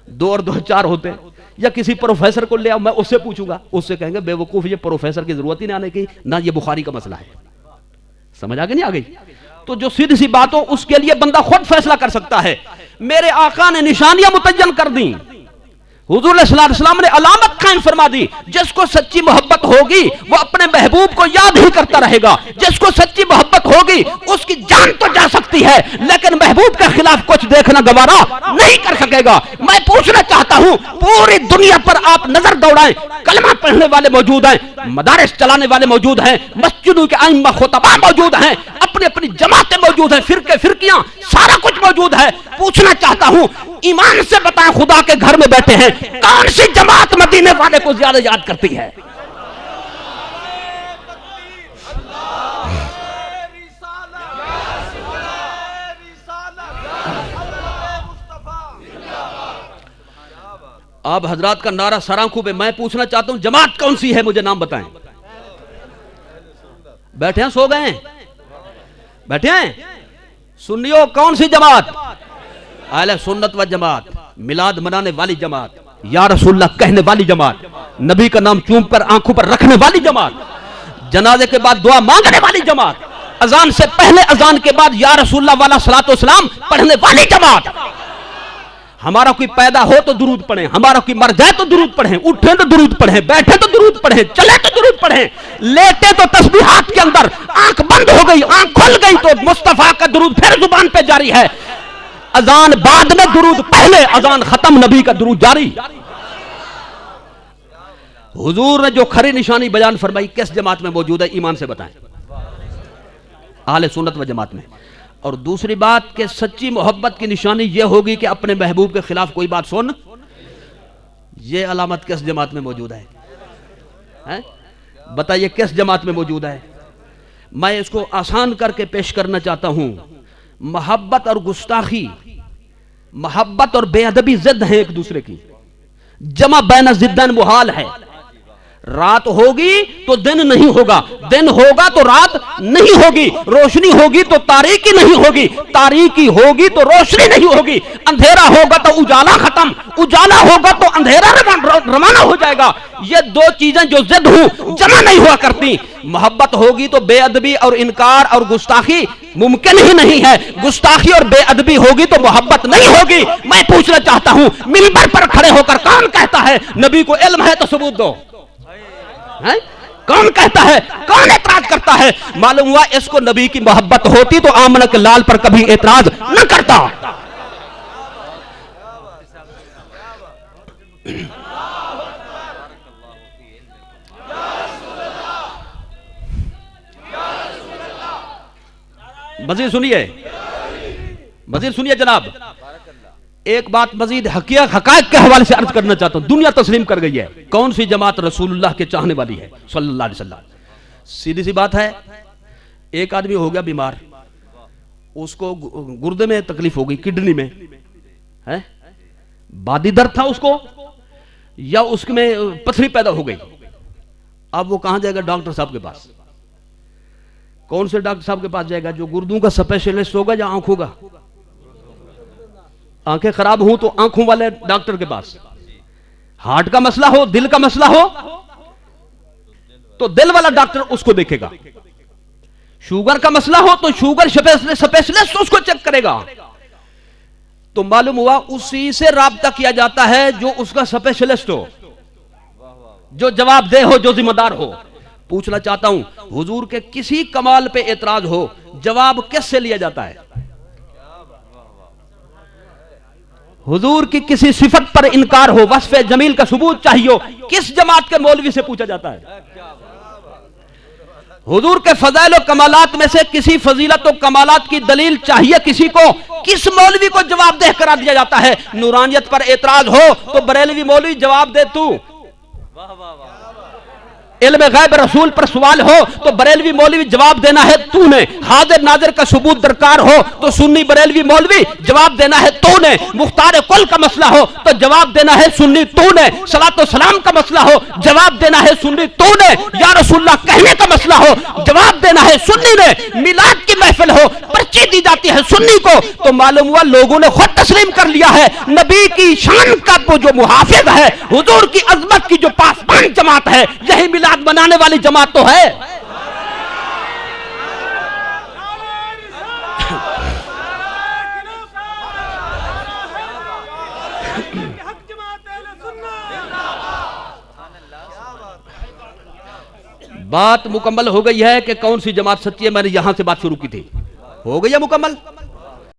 دو اور دو چار ہوتے ہیں۔ یا کسی پروفیسر کو لے آؤ، میں اس سے پوچھوں گا، اس سے کہیں گے بے وقوف یہ پروفیسر کی ضرورت ہی نہیں آنے کی، نہ یہ بخاری کا مسئلہ ہے۔ سمجھ آ گئی نہیں آ گئی؟ تو جو سیدھی سی بات ہو اس کے لیے بندہ خود فیصلہ کر سکتا ہے۔ میرے آقا نے نشانیاں متعین کر دیں، حضور صلی اللہ علیہ وسلم نے علامت قائم فرما دی، جس کو سچی محبت ہوگی وہ اپنے محبوب کو یاد ہی کرتا رہے گا، جس کو سچی محبت ہوگی اس کی جان تو جا سکتی ہے لیکن محبوب کے خلاف کچھ دیکھنا گوارا نہیں کر سکے گا۔ میں پوچھنا چاہتا ہوں، پوری دنیا پر آپ نظر دوڑائیں، کلمہ پڑھنے والے موجود ہیں، مدارس چلانے والے موجود ہیں، مسجدوں کے ائمہ خطبہ موجود ہیں، اپنی اپنی جماعتیں موجود ہیں، فرقے فرقیاں سارا کچھ موجود ہے۔ پوچھنا چاہتا ہوں، ایمان سے بتائیں، خدا کے گھر میں بیٹھے ہیں، کون سی جماعت مدینے والے کو زیادہ یاد کرتی ہے؟ آپ حضرات کا نعرہ سر آنکھوں پہ، میں پوچھنا چاہتا ہوں جماعت کون سی ہے، مجھے نام بتائیں۔ بیٹھے ہیں، سو گئے ہیں؟ بیٹھے ہیں؟ سنیو، کون سی جماعت؟ اہل سنت و جماعت، میلاد منانے والی جماعت، یا رسول اللہ کہنے والی جماعت، نبی کا نام چوم کر آنکھوں پر رکھنے والی جماعت، جنازے کے بعد دعا مانگنے والی جماعت، اذان سے پہلے اذان کے بعد یا رسول اللہ والا صلاۃ و سلام پڑھنے والی جماعت۔ ہمارا کوئی پیدا ہو تو درود پڑھیں، ہمارا کوئی مر جائے تو درود پڑھیں، اٹھیں تو درود پڑھیں، بیٹھے تو درود پڑھیں، چلے تو درود پڑھیں، لیٹے تو تسبیحات کے اندر، آنکھ بند ہو گئی، آنکھ کھل گئی تو مصطفیٰ کا درود پھر زبان پہ جاری ہے، اذان بعد میں درود پہلے، اذان ختم نبی کا درود جاری۔ حضور نے جو کھری نشانی بیان فرمائی کس جماعت میں موجود ہے؟ ایمان سے بتائیں، اہل سنت و جماعت میں۔ اور دوسری بات کہ سچی محبت کی نشانی یہ ہوگی کہ اپنے محبوب کے خلاف کوئی بات سن، یہ علامت کس جماعت میں موجود ہے؟ بتائیے کس جماعت میں موجود ہے؟ میں اس کو آسان کر کے پیش کرنا چاہتا ہوں، محبت اور گستاخی، محبت اور بے ادبی ضد ہیں ایک دوسرے کی، جمع بین ضدن محال ہے۔ رات ہوگی تو دن نہیں ہوگا، دن ہوگا تو رات نہیں ہوگی، روشنی ہوگی تو تاریکی نہیں ہوگی، تاریکی ہوگی تو روشنی نہیں ہوگی، اندھیرا ہوگا تو اجالا ختم، اجالا ہوگا تو اندھیرا روانہ ہو جائے گا۔ یہ دو چیزیں جو ضد ہوں جمع نہیں ہوا کرتی۔ محبت ہوگی تو بے ادبی اور انکار اور گستاخی ممکن ہی نہیں ہے، گستاخی اور بے ادبی ہوگی تو محبت نہیں ہوگی۔ میں پوچھنا چاہتا ہوں، منبر پر کھڑے ہو کر کون کہتا ہے نبی کو علم ہے تو ثبوت دو؟ کون کہتا ہے؟ کون اعتراض کرتا ہے؟ معلوم ہوا اس کو نبی کی محبت ہوتی تو آمنہ کے لال پر کبھی اعتراض نہ کرتا۔ مزید سنیے، مزید سنیے جناب، ایک بات مزید حقائق کے حوالے سے عرض کرنا چاہتا ہوں، دنیا تسلیم کر گئی ہے کون سی جماعت رسول اللہ کے چاہنے والی ہے صلی اللہ علیہ وسلم۔ سیدھی سی بات ہے، ایک آدمی ہو گیا بیمار، اس کو گردے میں تکلیف ہو گئی، کڈنی میں بادی درد تھا اس کو، یا اس میں پتھری پیدا ہو گئی۔ اب وہ کہاں جائے گا؟ ڈاکٹر صاحب کے پاس۔ کون سے ڈاکٹر صاحب کے پاس جائے گا؟ جو گردوں کا اسپیشلسٹ ہوگا یا آنکھوں کا؟ آنکھیں خراب ہوں تو آنکھوں والے ڈاکٹر کے پاس، ہارٹ کا مسئلہ ہو، دل کا مسئلہ ہو تو دل والا ڈاکٹر اس کو دیکھے گا، شوگر کا مسئلہ ہو تو شوگر اسپیشلسٹ اس کو چیک کرے گا۔ تو معلوم ہوا اسی سے رابطہ کیا جاتا ہے جو اس کا اسپیشلسٹ ہو، جو جواب دہ ہو، جو ذمہ دار ہو۔ پوچھنا چاہتا ہوں، حضور کے کسی کمال پہ اعتراض ہو، جواب کس سے لیا جاتا ہے؟ حضور کی کسی صفت پر انکار ہو، وصف جمیل کا ثبوت چاہیے، کس جماعت کے مولوی سے پوچھا جاتا ہے؟ حضور کے فضائل و کمالات میں سے کسی فضیلت و کمالات کی دلیل چاہیے کسی کو، کس مولوی کو جواب دہ کرا دیا جاتا ہے؟ نورانیت پر اعتراض ہو تو بریلوی مولوی جواب دے تو، علم غیب رسول پر سوال ہو تو بریلوی مولوی جواب دینا ہے تو نے، حاضر ناظر کا ثبوت درکار ہو تو سنی بریلوی مولوی جواب دینا ہے تو نے، مختار کل کا مسئلہ ہو تو جواب دینا ہے سنی تو نے، صلاۃ و سلام کا مسئلہ ہو جواب دینا ہے سنی تو نے، یا رسول اللہ کہنے کا مسئلہ ہو جواب دینا ہے سنی نے، میلاد کی محفل ہو پرچی دی جاتی ہے سنی کو۔ تو معلوم ہوا لوگوں نے خود تسلیم کر لیا ہے نبی کی شان کا وہ جو محافظ ہے، حضور کی عظمت کی جو پاسبان جماعت ہے، یہی میلاد بنانے والی جماعت تو ہے۔ بات مکمل ہو گئی ہے کہ کون سی جماعت سچی ہے. میں نے یہاں سے بات شروع کی تھی. ہو گئی ہے مکمل.